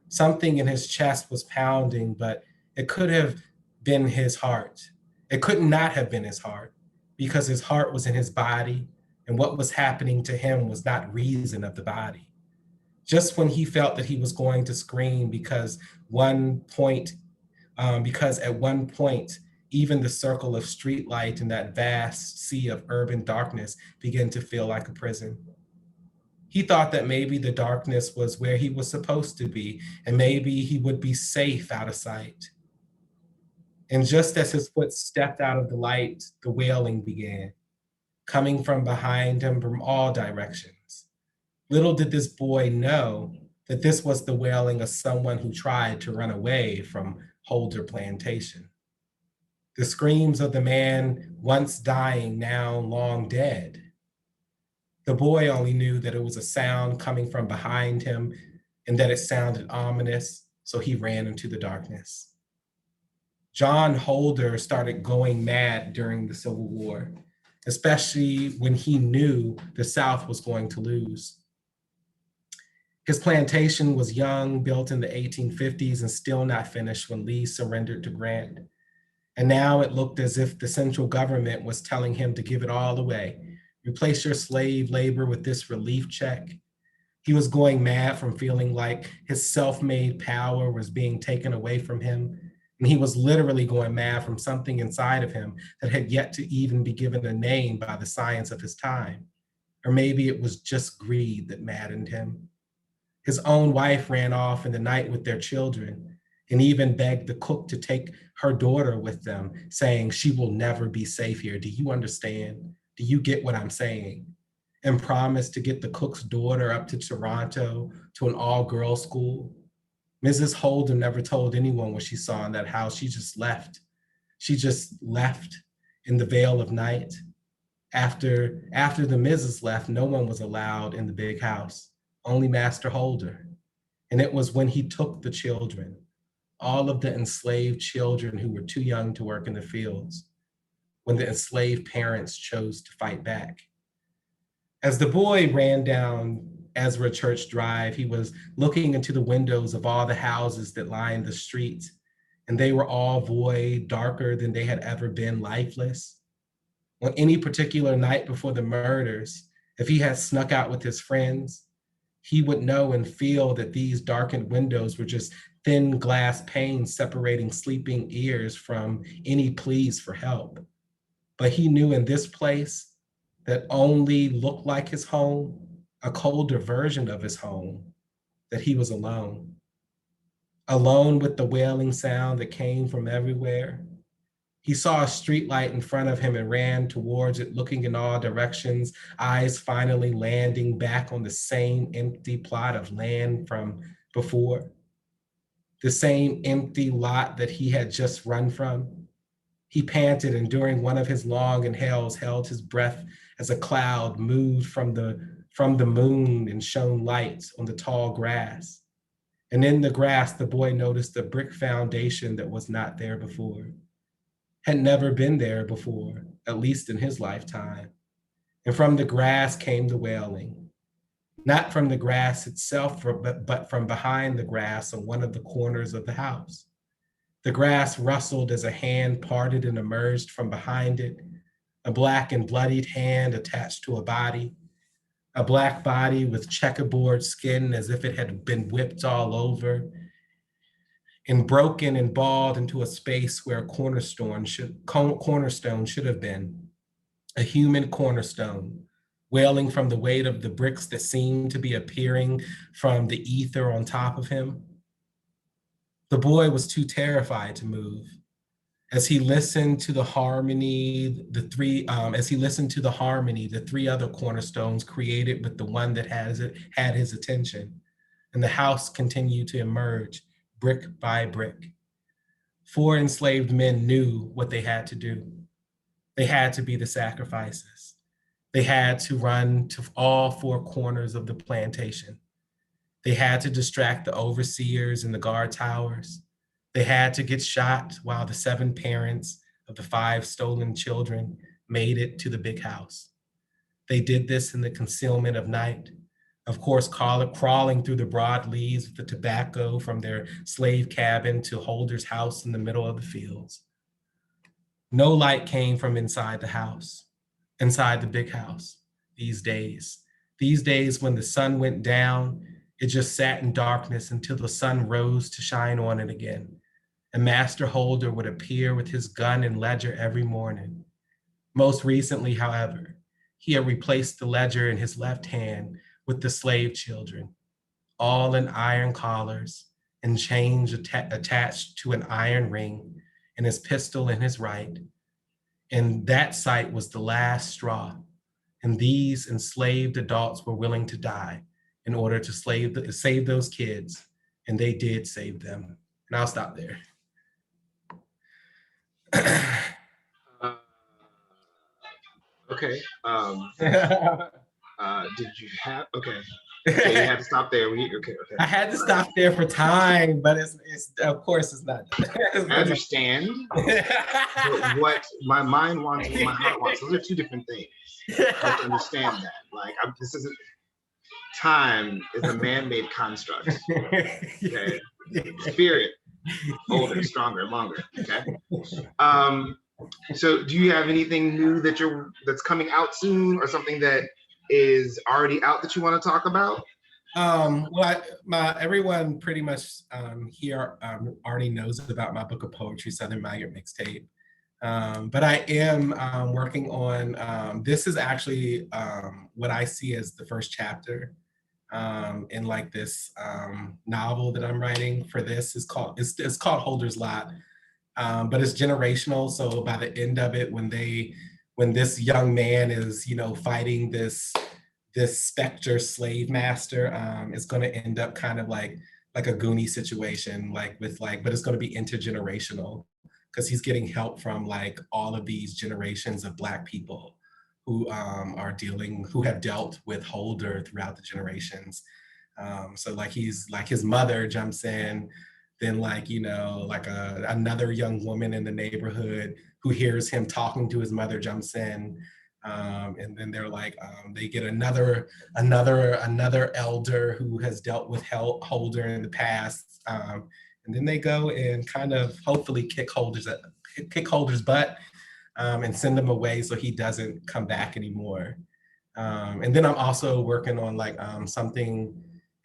Speaker 2: Something in his chest was pounding, but it could have been his heart. It could not have been his heart, because his heart was in his body, and what was happening to him was not reason of the body. Just when he felt that he was going to scream because at one point, even the circle of streetlight in that vast sea of urban darkness began to feel like a prison. He thought that maybe the darkness was where he was supposed to be, and maybe he would be safe out of sight. And just as his foot stepped out of the light, the wailing began, coming from behind him from all directions. Little did this boy know that this was the wailing of someone who tried to run away from Holder Plantation. The screams of the man once dying, now long dead. The boy only knew that it was a sound coming from behind him and that it sounded ominous, so he ran into the darkness. John Holder started going mad during the Civil War, especially when he knew the South was going to lose. His plantation was young, built in the 1850s, and still not finished when Lee surrendered to Grant. And now it looked as if the central government was telling him to give it all away. Replace your slave labor with this relief check. He was going mad from feeling like his self-made power was being taken away from him. And he was literally going mad from something inside of him that had yet to even be given a name by the science of his time. Or maybe it was just greed that maddened him. His own wife ran off in the night with their children and even begged the cook to take her daughter with them, saying, "She will never be safe here. Do you understand? Do you get what I'm saying?" And promised to get the cook's daughter up to Toronto to an all-girls school. Mrs. Holden never told anyone what she saw in that house. She just left. She just left in the veil of night. After the Mrs. left, no one was allowed in the big house, only Master Holder. And it was when he took the children, all of the enslaved children who were too young to work in the fields, when the enslaved parents chose to fight back. As the boy ran down Ezra Church Drive, he was looking into the windows of all the houses that lined the street, and they were all void, darker than they had ever been, lifeless. On any particular night before the murders, if he had snuck out with his friends, he would know and feel that these darkened windows were just thin glass panes separating sleeping ears from any pleas for help. But he knew in this place that only looked like his home, a colder version of his home, that he was alone. Alone with the wailing sound that came from everywhere. He saw a streetlight in front of him and ran towards it, looking in all directions, eyes finally landing back on the same empty plot of land from before. The same empty lot that he had just run from. He panted, and during one of his long inhales held his breath as a cloud moved from the moon and shone light on the tall grass. And in the grass, the boy noticed a brick foundation that was not there before. Had never been there before, at least in his lifetime. And from the grass came the wailing. Not from the grass itself, but from behind the grass on one of the corners of the house. The grass rustled as a hand parted and emerged from behind it, a black and bloodied hand attached to a black body with checkerboard skin as if it had been whipped all over, and broken and balled into a space where a cornerstone should have been, a human cornerstone, wailing from the weight of the bricks that seemed to be appearing from the ether on top of him. The boy was too terrified to move. As he listened to the harmony, the three other cornerstones created with the one that had his attention, and the house continued to emerge, brick by brick. 4 enslaved men knew what they had to do. They had to be the sacrifices. They had to run to all 4 corners of the plantation. They had to distract the overseers and the guard towers. They had to get shot while the 7 parents of the 5 stolen children made it to the big house. They did this in the concealment of night, of course, crawling through the broad leaves with the tobacco from their slave cabin to Holder's house in the middle of the fields. No light came from inside the house, inside the big house, these days. These days when the sun went down, it just sat in darkness until the sun rose to shine on it again. And Master Holder would appear with his gun and ledger every morning. Most recently, however, he had replaced the ledger in his left hand with the slave children, all in iron collars and chains attached to an iron ring, and his pistol in his right. And that sight was the last straw. And these enslaved adults were willing to die in order to save those kids, and they did save them. And I'll stop there.
Speaker 1: Okay. Did you have? Okay. Okay, you had to stop there. Okay.
Speaker 2: I had to stop there for time, but it's of course it's not.
Speaker 1: I understand what my mind wants, what my heart wants. Those are 2 different things. You have to understand that. Like, this isn't. Time is a man-made construct. Okay. Spirit, older, stronger, longer. Okay. So do you have anything new that's coming out soon, or something that is already out that you want to talk about?
Speaker 2: Everyone pretty much here already knows about my book of poetry, Southern Migrant Mixtape. But I am working on, this is actually what I see as the first chapter. in like this novel that I'm writing for this. It's called Holder's Lot, but it's generational. So by the end of it, when this young man is, you know, fighting this specter slave master, it's going to end up kind of like a Goonie situation, like with like, but it's going to be intergenerational because he's getting help from like all of these generations of Black people who who have dealt with Holder throughout the generations. So like his mother jumps in, then like, you know, like another young woman in the neighborhood who hears him talking to his mother jumps in. And then they're like, they get another elder who has dealt with Holder in the past. And then they go and kind of hopefully kick Holder's butt, and send him away so he doesn't come back anymore. And then I'm also working on like something.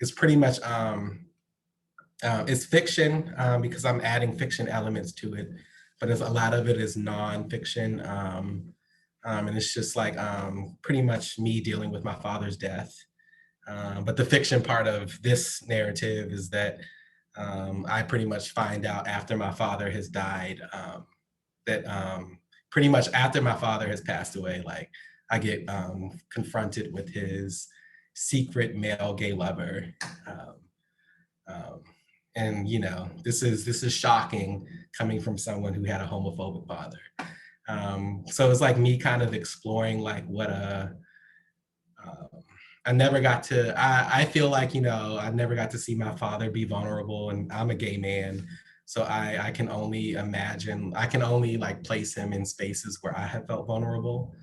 Speaker 2: It's pretty much it's fiction, because I'm adding fiction elements to it, but a lot of it is nonfiction. And it's just like pretty much me dealing with my father's death. But the fiction part of this narrative is that I pretty much find out after my father has died, that pretty much after my father has passed away, like I get confronted with his secret male gay lover. And you know, this is shocking coming from someone who had a homophobic father. So it's like me kind of exploring like what I never got to, I feel like, you know, I never got to see my father be vulnerable, and I'm a gay man. So I can only imagine, I can only like place him in spaces where I have felt vulnerable.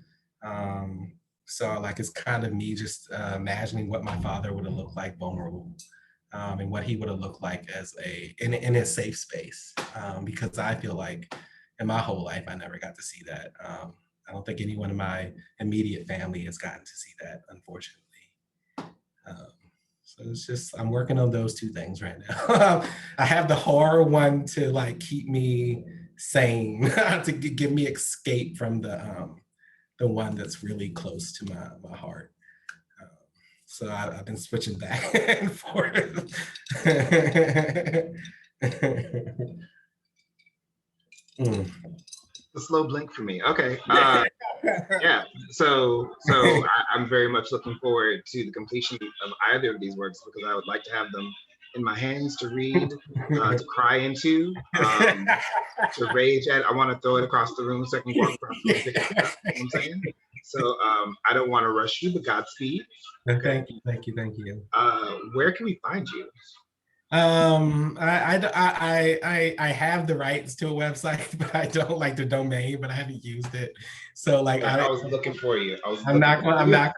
Speaker 2: So like, it's kind of me just imagining what my father would have looked like vulnerable, and what he would have looked like as in a safe space. Because I feel like in my whole life, I never got to see that. I don't think anyone in my immediate family has gotten to see that, unfortunately. So it's just, I'm working on those two things right now. I have the horror one to like keep me sane, to give me escape from the one that's really close to my heart. So I've been switching back and forth.
Speaker 1: A slow blink for me. Okay. Yeah. I'm very much looking forward to the completion of either of these works, because I would like to have them in my hands to read, to cry into, to rage at. I want to throw it across the room so I can walk across the room and pick it up. You know what I'm saying? So I don't want to rush you, but Godspeed.
Speaker 2: Okay. Thank you.
Speaker 1: Where can we find you?
Speaker 2: I have the rights to a website, but I don't like the domain, but I haven't used it. So like,
Speaker 1: I was looking for you.
Speaker 2: I'm not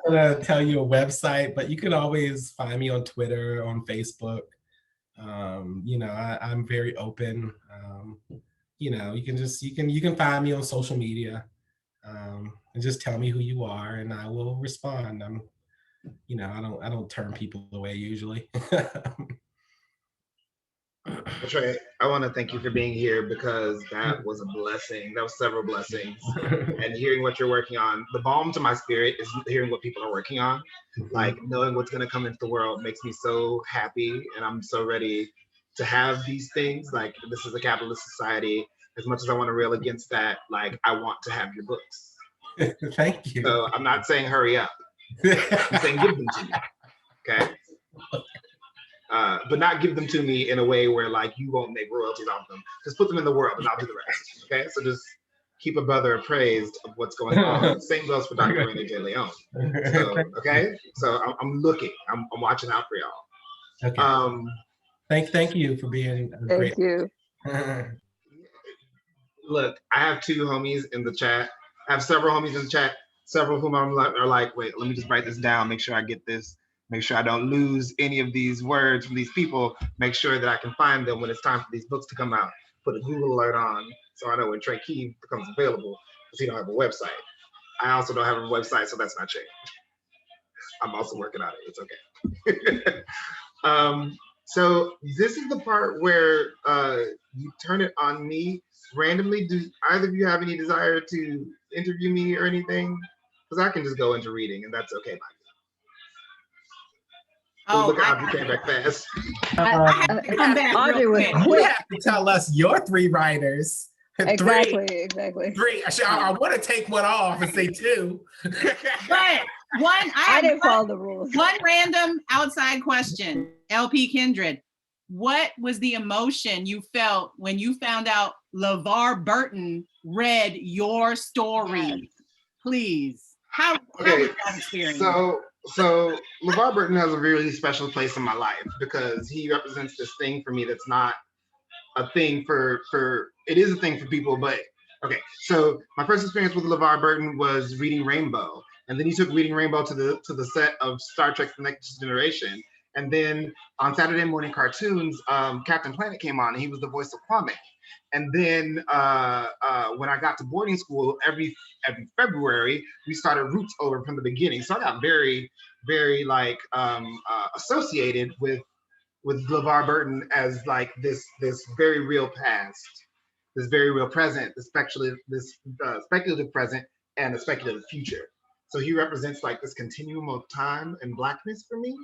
Speaker 2: gonna tell you a website, but you can always find me on Twitter, on Facebook. You know, I'm very open. You know, you can find me on social media, and just tell me who you are, and I will respond. You know, I don't turn people away usually.
Speaker 1: Trey, I want to thank you for being here, because that was a blessing. That was several blessings. And hearing what you're working on, the balm to my spirit is hearing what people are working on. Like, knowing what's going to come into the world makes me so happy, and I'm so ready to have these things. Like, this is a capitalist society. As much as I want to rail against that, like, I want to have your books.
Speaker 2: Thank you.
Speaker 1: So I'm not saying hurry up. I'm saying give them to me. Okay. But not give them to me in a way where like you won't make royalties off them. Just put them in the world, and I'll do the rest. Okay, so just keep a brother appraised of what's going on. Same goes for Dr. Raina De Leon. So okay, so I'm looking. I'm watching out for y'all.
Speaker 2: Okay. Thank you for being great.
Speaker 4: Thank you.
Speaker 1: Look, I have two homies in the chat. I have several homies in the chat. Several of whom are like, wait, let me just write this down. Make sure I get this. Make sure I don't lose any of these words from these people. Make sure that I can find them when it's time for these books to come out. Put a Google alert on so I know when Trey Keeve becomes available, because he don't have a website. I also don't have a website, so that's not changed. I'm also working on it. It's okay. So this is the part where you turn it on me randomly. Do either of you have any desire to interview me or anything? Because I can just go into reading, and that's okay by me. Oh,
Speaker 3: Oh,
Speaker 1: look
Speaker 3: I,
Speaker 1: how you came back fast.
Speaker 3: I have to come back
Speaker 4: Audrey
Speaker 3: real
Speaker 4: was
Speaker 3: quick.
Speaker 2: You
Speaker 4: quick.
Speaker 2: have to tell us your 3 writers.
Speaker 4: Exactly.
Speaker 2: Three. I want to take one off and say 2.
Speaker 3: But
Speaker 4: I didn't follow the rules.
Speaker 3: one random outside question, LP Kindred. What was the emotion you felt when you found out LeVar Burton read your story? Please. How
Speaker 1: Okay,
Speaker 3: was that experience?
Speaker 1: so LeVar Burton has a really special place in my life because he represents this thing for me that's not a thing for it is a thing for people, but okay. So my first experience with LeVar Burton was reading Rainbow, and then he took reading Rainbow to the set of Star Trek: The Next Generation, and then on Saturday morning cartoons, Captain Planet came on, and he was the voice of Kwame. And then when I got to boarding school, every February we started Roots over from the beginning. So I got very, very like associated with LeVar Burton as like this very real past, this very real present, this speculative present and a speculative future. So he represents like this continuum of time and blackness for me,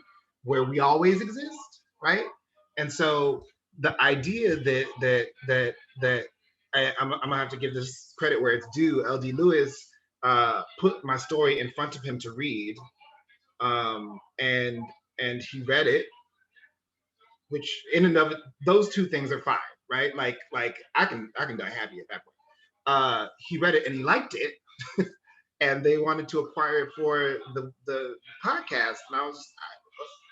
Speaker 1: where we always exist, right? And so the idea that I'm gonna have to give this credit where it's due. L.D. Lewis put my story in front of him to read, and he read it, which in and of it, those two things are fine, right? Like I can die happy at that point. He read it and he liked it, and they wanted to acquire it for the podcast, and I was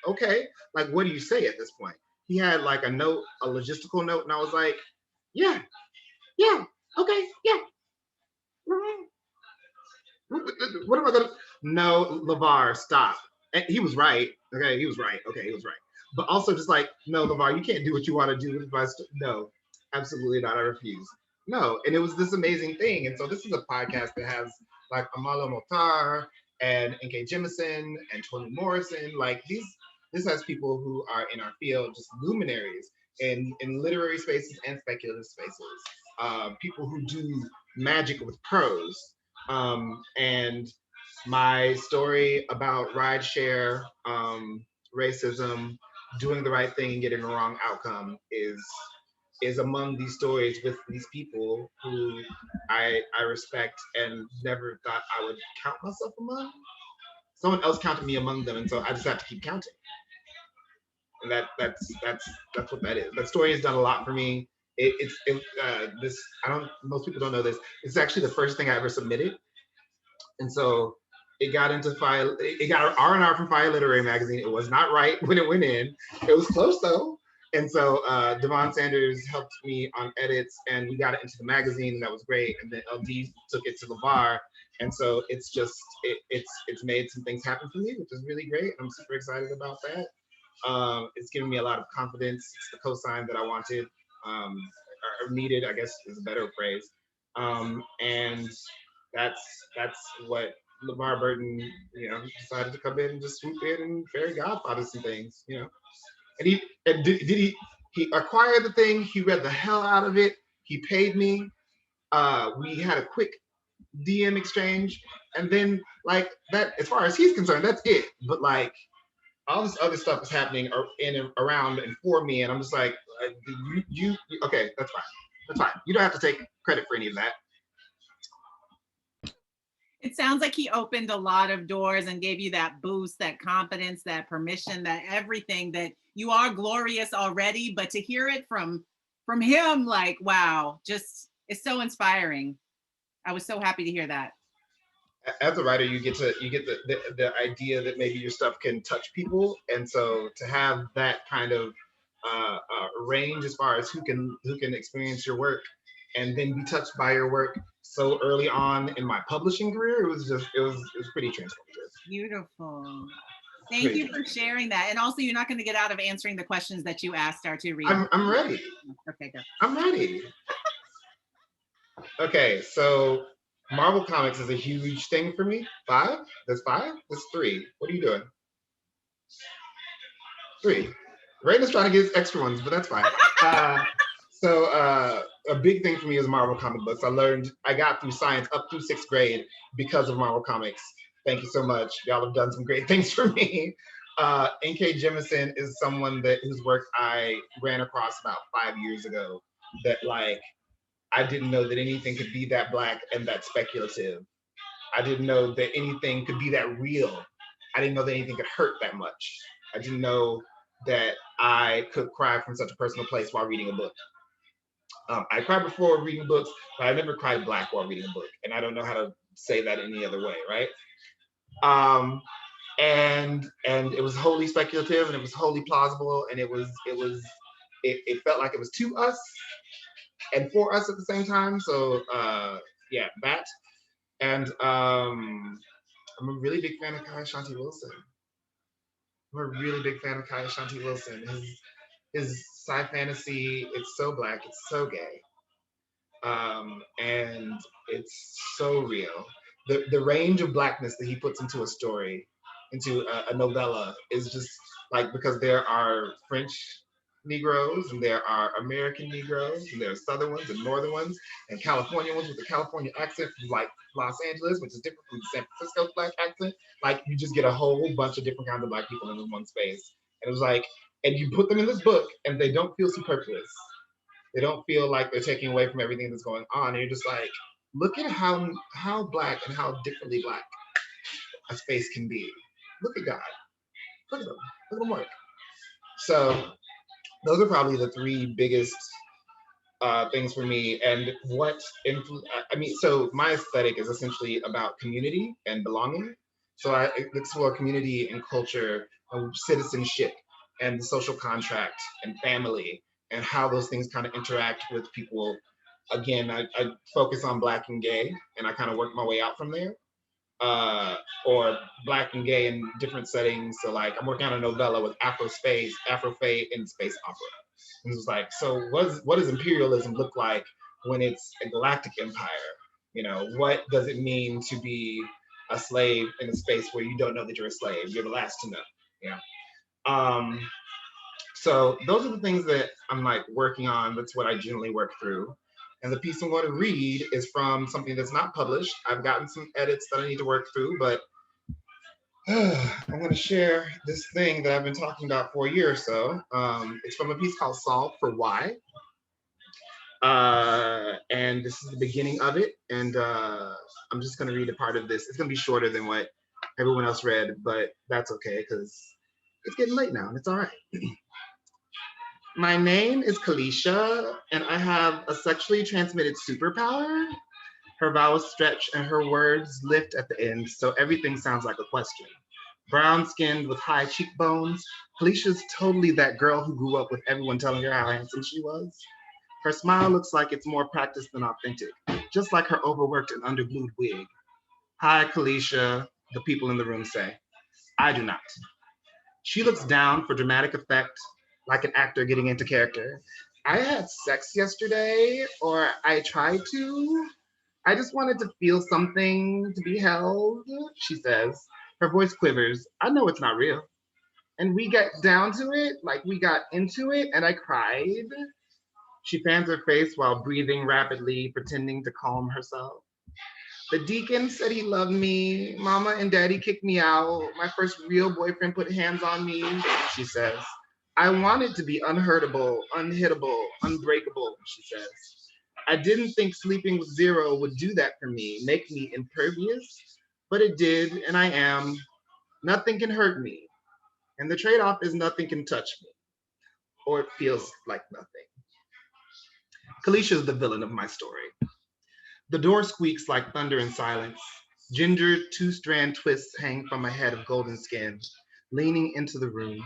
Speaker 1: okay. Like, what do you say at this point? He had like a note, a logistical note, and I was like, yeah, okay, yeah. What am I gonna? No, LeVar, stop. And he was right. Okay, he was right. Okay, he was right. But also just like, no, LeVar, you can't do what you want to do with my no, absolutely not. I refuse. No, and it was this amazing thing. And so this is a podcast that has like Amala Mokhtar and N.K. Jemisin and Toni Morrison. Like this has people who are in our field, just luminaries in literary spaces and speculative spaces. People who do magic with prose. And my story about rideshare, racism, doing the right thing and getting the wrong outcome is among these stories with these people who I respect and never thought I would count myself among. Someone else counted me among them, and so I just have to keep counting. And that's what that is. That story has done a lot for me. This I don't. Most people don't know this. It's actually the first thing I ever submitted. And so it got into file. It got an R&R from Fire Literary Magazine. It was not right when it went in. It was close though. And so Devon Sanders helped me on edits, and we got it into the magazine, and that was great. And then LD took it to LeVar, and so it's just it's made some things happen for me, which is really great. I'm super excited about that. It's given me a lot of confidence. It's the cosign that I wanted, or needed, I guess is a better phrase. And that's what LeVar Burton, decided to come in and just swoop in and fairy godfather some things, And did he acquired the thing, he read the hell out of it, he paid me, we had a quick DM exchange, and then like that, as far as he's concerned, that's it. But like all this other stuff is happening in and around and for me, and I'm just like, you okay, that's fine. You don't have to take credit for any of that.
Speaker 3: It sounds like he opened a lot of doors and gave you that boost, that confidence, that permission, that everything, that you are glorious already, but to hear it from him, like, wow, just it's so inspiring. I was so happy to hear that.
Speaker 1: As a writer, you get the idea that maybe your stuff can touch people, and so to have that kind of range as far as who can experience your work and then be touched by your work so early on in my publishing career, it was pretty transformative.
Speaker 3: Beautiful. Thank you for sharing that. And also, you're not going to get out of answering the questions that you asked our two readers.
Speaker 1: I'm ready.
Speaker 3: Okay, good.
Speaker 1: I'm ready. Okay, so Marvel Comics is a huge thing for me. 5? That's 5? That's 3. What are you doing? 3. Raina's trying to get extra ones, but that's fine. So a big thing for me is Marvel comic books. I got through science up through 6th grade because of Marvel Comics. Thank you so much. Y'all have done some great things for me. N.K. Jemisin is someone whose work I ran across about 5 years ago. That like I didn't know that anything could be that black and that speculative. I didn't know that anything could be that real. I didn't know that anything could hurt that much. I didn't know that I could cry from such a personal place while reading a book. I cried before reading books, but I never cried black while reading a book, and I don't know how to say that any other way, right? Um, and it was wholly speculative, and it was wholly plausible, and it felt like it was to us and for us at the same time. So yeah, that. And I'm a really big fan of Kai Shanti Wilson. I'm a really big fan of Kai Shanti Wilson. His sci fantasy, it's so black, it's so gay, and it's so real. The range of blackness that he puts into a story, into a novella, is just like, because there are French Negroes and there are American Negroes and there are Southern ones and Northern ones and California ones with a California accent from like Los Angeles, which is different from the San Francisco black accent. Like you just get a whole bunch of different kinds of black people in this one space. And it was like, and you put them in this book and they don't feel superfluous. They don't feel like they're taking away from everything that's going on. And you're just like, look at how black and how differently black a space can be. Look at God. Look at them. Look at them work. So those are probably the three biggest things for me. And I mean, so my aesthetic is essentially about community and belonging. So I explore community and culture and citizenship and the social contract and family and how those things kind of interact with people. Again, I focus on black and gay, and I kind of work my way out from there. Or black and gay in different settings. So like I'm working on a novella with Afro-Fae in space opera. And it was like, so what does imperialism look like when it's a galactic empire? You know, what does it mean to be a slave in a space where you don't know that you're a slave? You're the last to know. You know. So those are the things that I'm like working on. That's what I generally work through. And the piece I'm going to read is from something that's not published. I've gotten some edits that I need to work through, but I'm going to share this thing that I've been talking about for a year or so. It's from a piece called Solve for Why. And this is the beginning of it. And I'm just going to read a part of this. It's going to be shorter than what everyone else read, but that's okay because it's getting late now and it's all right. My name is Kalisha, and I have a sexually transmitted superpower. Her vowels stretch and her words lift at the end, so everything sounds like a question. Brown skinned with high cheekbones, Kalisha's totally that girl who grew up with everyone telling her how handsome she was. Her smile looks like it's more practiced than authentic, just like her overworked and underglued wig. Hi, Kalisha, the people in the room say. I do not. She looks down for dramatic effect, like an actor getting into character. I had sex yesterday, or I tried to. I just wanted to feel something, to be held, she says. Her voice quivers. I know it's not real. And we got down to it, like we got into it, and I cried. She fans her face while breathing rapidly, pretending to calm herself. The deacon said he loved me. Mama and daddy kicked me out. My first real boyfriend put hands on me, she says. I wanted to be unhurtable, unhittable, unbreakable, she says. I didn't think sleeping with zero would do that for me, make me impervious, but it did, and I am. Nothing can hurt me. And the trade-off is nothing can touch me, or it feels like nothing. Kalisha is the villain of my story. The door squeaks like thunder in silence. Ginger two-strand twists hang from a head of golden skin, leaning into the room.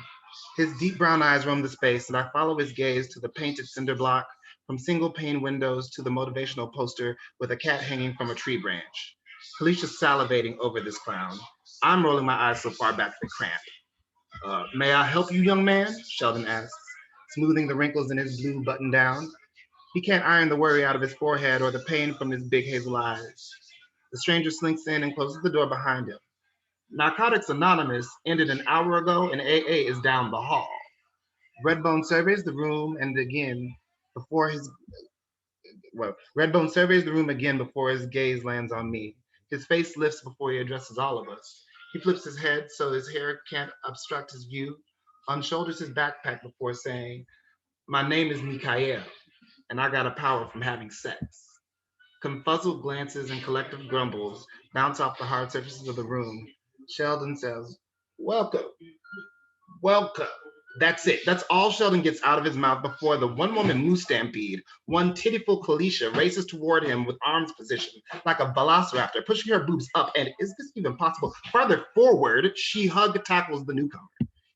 Speaker 1: His deep brown eyes roam the space, and I follow his gaze to the painted cinder block, from single-pane windows to the motivational poster with a cat hanging from a tree branch. Kalisha's salivating over this clown. I'm rolling my eyes so far back they cramp. May I help you, young man? Sheldon asks, smoothing the wrinkles in his blue button-down. He can't iron the worry out of his forehead or the pain from his big hazel eyes. The stranger slinks in and closes the door behind him. Narcotics Anonymous ended an hour ago and AA is down the hall. Redbone surveys the room and again before his Redbone surveys the room again before his gaze lands on me. His face lifts before he addresses all of us. He flips his head so his hair can't obstruct his view, unshoulders his backpack before saying, "My name is Mikael, and I got a power from having sex." Confuzzled glances and collective grumbles bounce off the hard surfaces of the room. Sheldon says, "Welcome, welcome." That's it. That's all Sheldon gets out of his mouth before the one-woman moose stampede, one tittyful Kalisha races toward him with arms positioned like a velociraptor, pushing her boobs up. And is this even possible? Farther forward, she hug tackles the newcomer.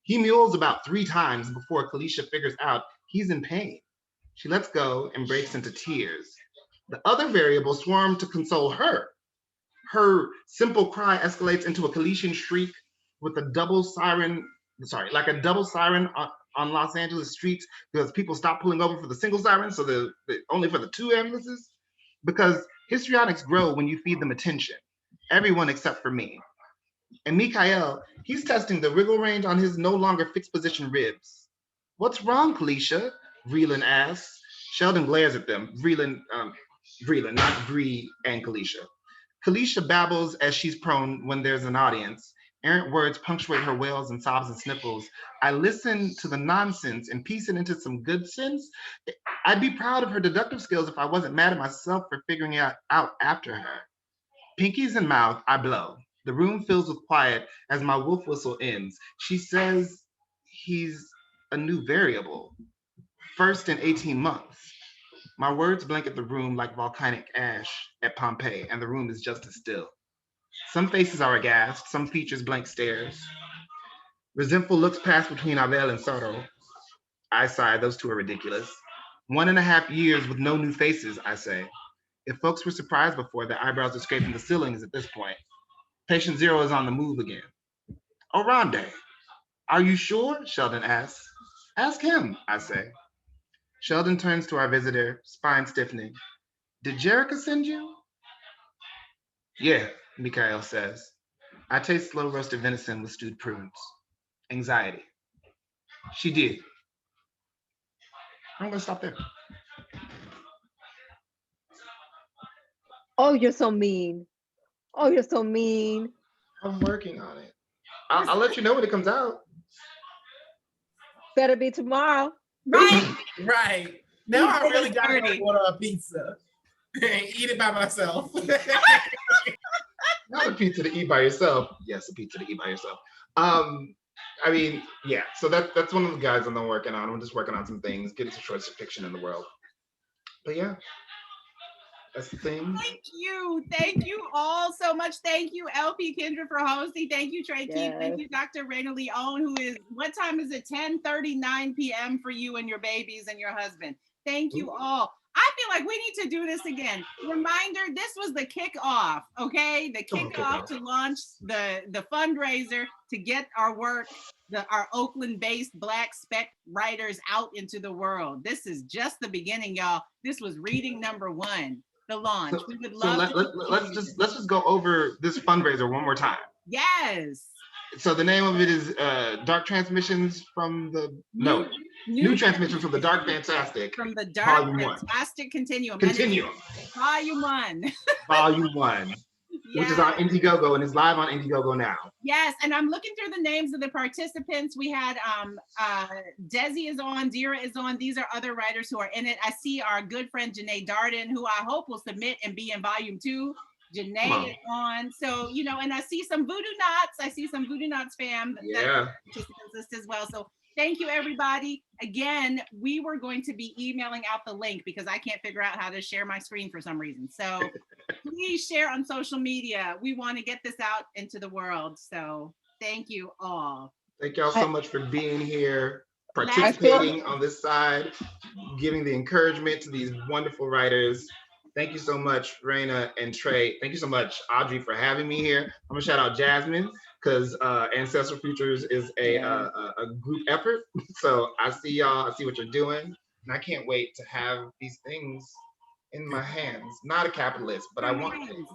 Speaker 1: He mules about 3 times before Kalisha figures out he's in pain. She lets go and breaks into tears. The other variables swarm to console her. Her simple cry escalates into a Calician shriek with a double siren, like a double siren on Los Angeles streets because people stop pulling over for the single siren, so only for the 2 ambulances. Because histrionics grow when you feed them attention. Everyone except for me. And Mikael, he's testing the wriggle range on his no longer fixed position ribs. "What's wrong, Kalisha?" Vreeland asks. Sheldon glares at them. Vreeland, not Bree and Kalisha. Kalisha babbles as she's prone when there's an audience. Errant words punctuate her wails and sobs and sniffles. I listen to the nonsense and piece it into some good sense. I'd be proud of her deductive skills if I wasn't mad at myself for figuring it out after her. Pinkies in mouth, I blow. The room fills with quiet as my wolf whistle ends. She says he's a new variable. First in 18 months. My words blanket the room like volcanic ash at Pompeii, and the room is just as still. Some faces are aghast, some features blank stares. Resentful looks pass between Abel and Sorrow. I sigh, those two are ridiculous. 1.5 years with no new faces, I say. If folks were surprised before, their eyebrows are scraping the ceilings at this point. Patient zero is on the move again. "Oronde, are you sure?" Sheldon asks. "Ask him," I say. Sheldon turns to our visitor, spine stiffening. "Did Jerica send you?" "Yeah," Mikael says. I taste slow roasted venison with stewed prunes. Anxiety. "She did." I'm gonna stop there.
Speaker 4: Oh, you're so mean. Oh, you're so mean.
Speaker 1: I'm working on it. I'll let you know when it comes out.
Speaker 4: Better be tomorrow.
Speaker 3: Right.
Speaker 2: Right. Now I really gotta go
Speaker 3: Dirty.
Speaker 2: order a pizza and eat it by myself.
Speaker 1: Not a pizza to eat by yourself. Yes, a pizza to eat by yourself. I mean, yeah. So that's one of the guys I'm working on. I'm just working on some things, getting some short fiction in the world. But yeah, that's the thing.
Speaker 3: Thank you all so much. Thank you, LP Kindred, for hosting. Thank you, Trey Keeve.
Speaker 4: Yes.
Speaker 3: Thank you, Dr. Raina Leone, who is, what time is it? 10:39 p.m. for you and your babies and your husband. Thank you all. I feel like we need to do this again. Reminder, this was the kickoff, okay? The kickoff to launch the fundraiser to get our work, our Oakland-based Black spec writers out into the world. This is just the beginning, y'all. This was reading number 1. The launch. We would love
Speaker 1: let's just go over this fundraiser one more time.
Speaker 3: Yes.
Speaker 1: So the name of it is Dark Transmissions from the New Transmissions from the Dark Fantastic.
Speaker 3: From the Dark Fantastic Continuum. Volume 1.
Speaker 1: Volume 1. Yes. Which is on Indiegogo and is live on Indiegogo now.
Speaker 3: Yes, and I'm looking through the names of the participants. We had Desi is on, Dira is on. These are other writers who are in it. I see our good friend Janae Darden, who I hope will submit and be in volume 2. Janae is on. So, and I see some Voodoo Knots. I see some Voodoo Knots fam that participants list as well. So thank you, everybody. Again, we were going to be emailing out the link because I can't figure out how to share my screen for some reason. So please share on social media. We want to get this out into the world. So thank you all.
Speaker 1: Thank y'all so much for being here, participating on this side, giving the encouragement to these wonderful writers. Thank you so much, Raina and Trey. Thank you so much, Audrey, for having me here. I'm gonna shout out Jasmine because Ancestral Futures is a group effort. So I see y'all, I see what you're doing, and I can't wait to have these things in my hands. Not a capitalist, but I want things.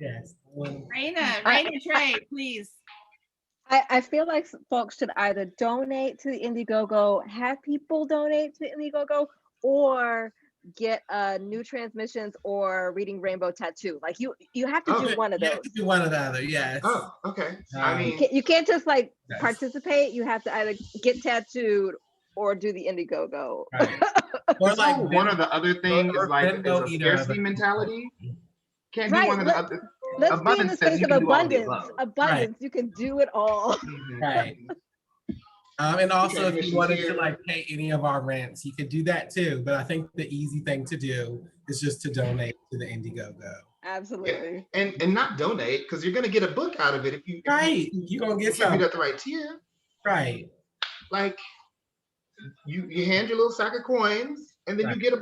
Speaker 2: Yes.
Speaker 3: Raina, Trey, please.
Speaker 4: I feel like folks should either donate to the Indiegogo, have people donate to the Indiegogo, or get New Transmissions or Reading Rainbow Tattoo. Like you have to do one of
Speaker 2: You
Speaker 4: those.
Speaker 2: have to do one or the other, yes.
Speaker 1: Oh, okay. I mean,
Speaker 4: You can't just like
Speaker 2: Yes.
Speaker 4: participate. You have to either get tattooed or do the Indiegogo.
Speaker 2: Right. Or
Speaker 1: like one or the other thing
Speaker 2: or
Speaker 1: is like
Speaker 2: Venmo,
Speaker 1: it's a
Speaker 2: either of
Speaker 1: scarcity
Speaker 2: them.
Speaker 1: mentality. Can't do
Speaker 4: Right.
Speaker 1: one or the other.
Speaker 4: Let's be in
Speaker 1: Abundance
Speaker 4: the
Speaker 1: says
Speaker 4: space
Speaker 1: you
Speaker 4: of
Speaker 1: can do all of the
Speaker 4: abundance.
Speaker 1: above.
Speaker 4: Abundance, you can do it all.
Speaker 1: Mhm.
Speaker 2: Right. And also, if you
Speaker 1: Transmissions
Speaker 2: wanted
Speaker 1: here.
Speaker 2: to like pay any of our rents, you could do that too. But I think the easy thing to do is just to donate to the Indiegogo.
Speaker 4: Absolutely.
Speaker 1: And not donate, because you're gonna get a book out of it if you
Speaker 2: Right. You're gonna get
Speaker 1: contribute
Speaker 2: some.
Speaker 1: at the right tier.
Speaker 2: Right.
Speaker 1: Like you hand your little sack of coins, and then you get a.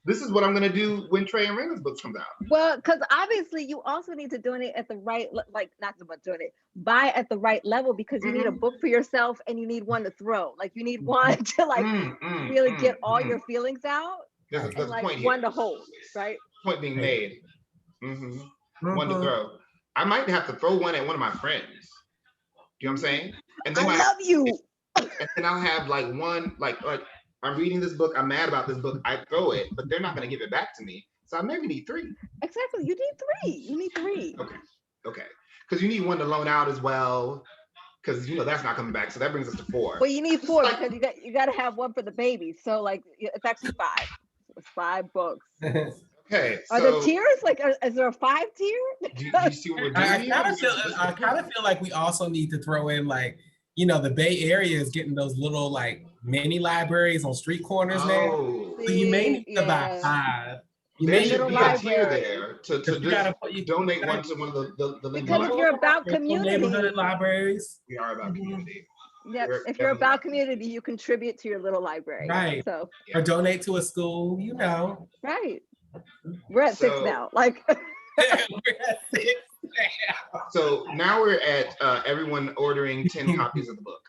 Speaker 1: This is what I'm gonna do when Trey and Raina's book comes out.
Speaker 4: Well, because obviously you also need to donate at the right, like not so much donate, buy at the right level, because you need a book for yourself and you need one to throw. Like you need one to like really get all your feelings out,
Speaker 1: There's
Speaker 4: and
Speaker 1: a
Speaker 4: like
Speaker 1: point
Speaker 4: one
Speaker 1: here.
Speaker 4: to hold, right?
Speaker 1: Point being made. One to
Speaker 2: Mhm.
Speaker 1: throw. I might have to throw one at one of my friends. You know what I'm saying? And then
Speaker 4: I love you.
Speaker 1: And then I'll have like one, like I'm reading this book, I'm mad about this book, I throw it, but they're not gonna give it back to me. So I maybe need 3.
Speaker 4: Exactly. You need 3. You need 3.
Speaker 1: Okay. Because you need one to loan out as well. Because that's not coming back. So that brings us to 4.
Speaker 4: Well, you need 4 because you got to have one for the baby. So like it's actually 5. It's 5 books.
Speaker 1: Okay.
Speaker 4: Are there tiers? Like, is there a 5 tier?
Speaker 1: Do you see what we're doing?
Speaker 2: I kind of feel like we also need to throw in like, the Bay Area is getting those little like mini libraries on street corners now. So you may need to buy 5.
Speaker 1: There should be a tier there to just donate one to one of the
Speaker 4: because if you're about community,
Speaker 2: neighborhood libraries.
Speaker 1: We are about community.
Speaker 4: Yep. If you're about community, you contribute to your little library.
Speaker 2: Right.
Speaker 4: So
Speaker 2: or donate to a school,
Speaker 4: Right. We're at 6 now. Like
Speaker 2: we're at 6 now.
Speaker 1: So now we're at everyone ordering 10 copies of the book.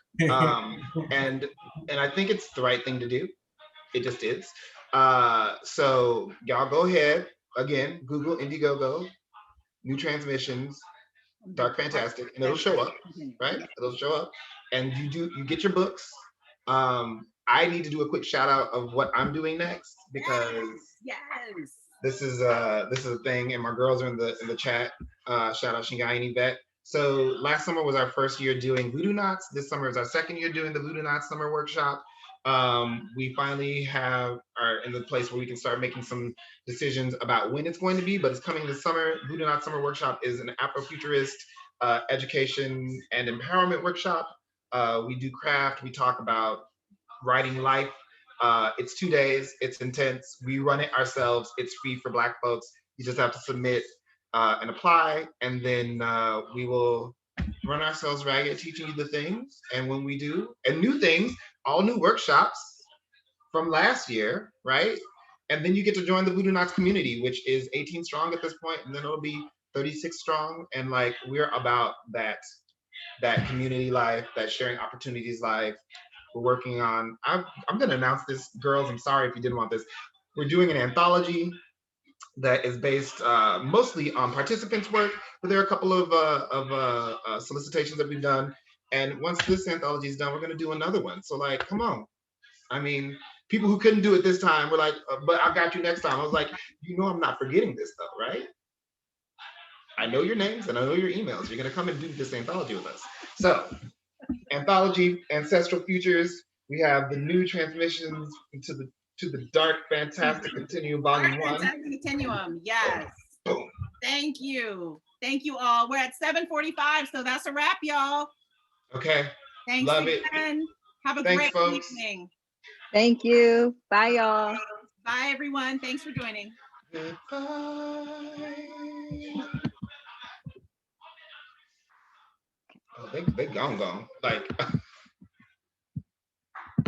Speaker 1: And I think it's the right thing to do. It just is. So y'all go ahead. Again, Google Indiegogo, New Transmissions, Dark Fantastic, and it'll show up, right? It'll show up. And you get your books. I need to do a quick shout out of what I'm doing next, because this is a thing, and my girls are in the chat. Shout out Shingai and Yvette. So last summer was our first year doing Voodoo Knots. This summer is our second year doing the Voodoo Knots summer workshop. We finally are in the place where we can start making some decisions about when it's going to be, but it's coming this summer. Voodoo Knots summer workshop is an Afrofuturist education and empowerment workshop. We do craft. We talk about writing life. It's 2 days. It's intense. We run it ourselves. It's free for Black folks. You just have to submit and apply, and then we will run ourselves ragged teaching you the things. And when we do, and new things, all new workshops from last year, right? And then you get to join the Voodoo Knots community, which is 18 strong at this point, and then it'll be 36 strong. And like, we're about that community life, that sharing opportunities life. We're working on, I'm gonna announce this, girls, I'm sorry if you didn't want this. We're doing an anthology that is based mostly on participants' work, but there are a couple of solicitations that we've done. And once this anthology is done, we're gonna do another one. So like, come on. I mean, people who couldn't do it this time were like, but I got you next time. I was like, I'm not forgetting this though, right? I know your names and I know your emails. You're gonna come and do this anthology with us. So, anthology, Ancestral Futures. We have the New Transmissions to the Dark Fantastic Continuum Volume 1.
Speaker 3: Fantastic Continuum, yes.
Speaker 1: Boom.
Speaker 3: Thank you all. We're at 7:45, so that's a wrap, y'all.
Speaker 1: Okay.
Speaker 3: Thanks
Speaker 1: Love
Speaker 3: again. Have a
Speaker 1: Thanks,
Speaker 3: great
Speaker 1: folks.
Speaker 3: evening.
Speaker 4: thank you. Bye, y'all.
Speaker 3: Bye, everyone. Thanks for joining.
Speaker 1: Goodbye. Oh, they gone. Like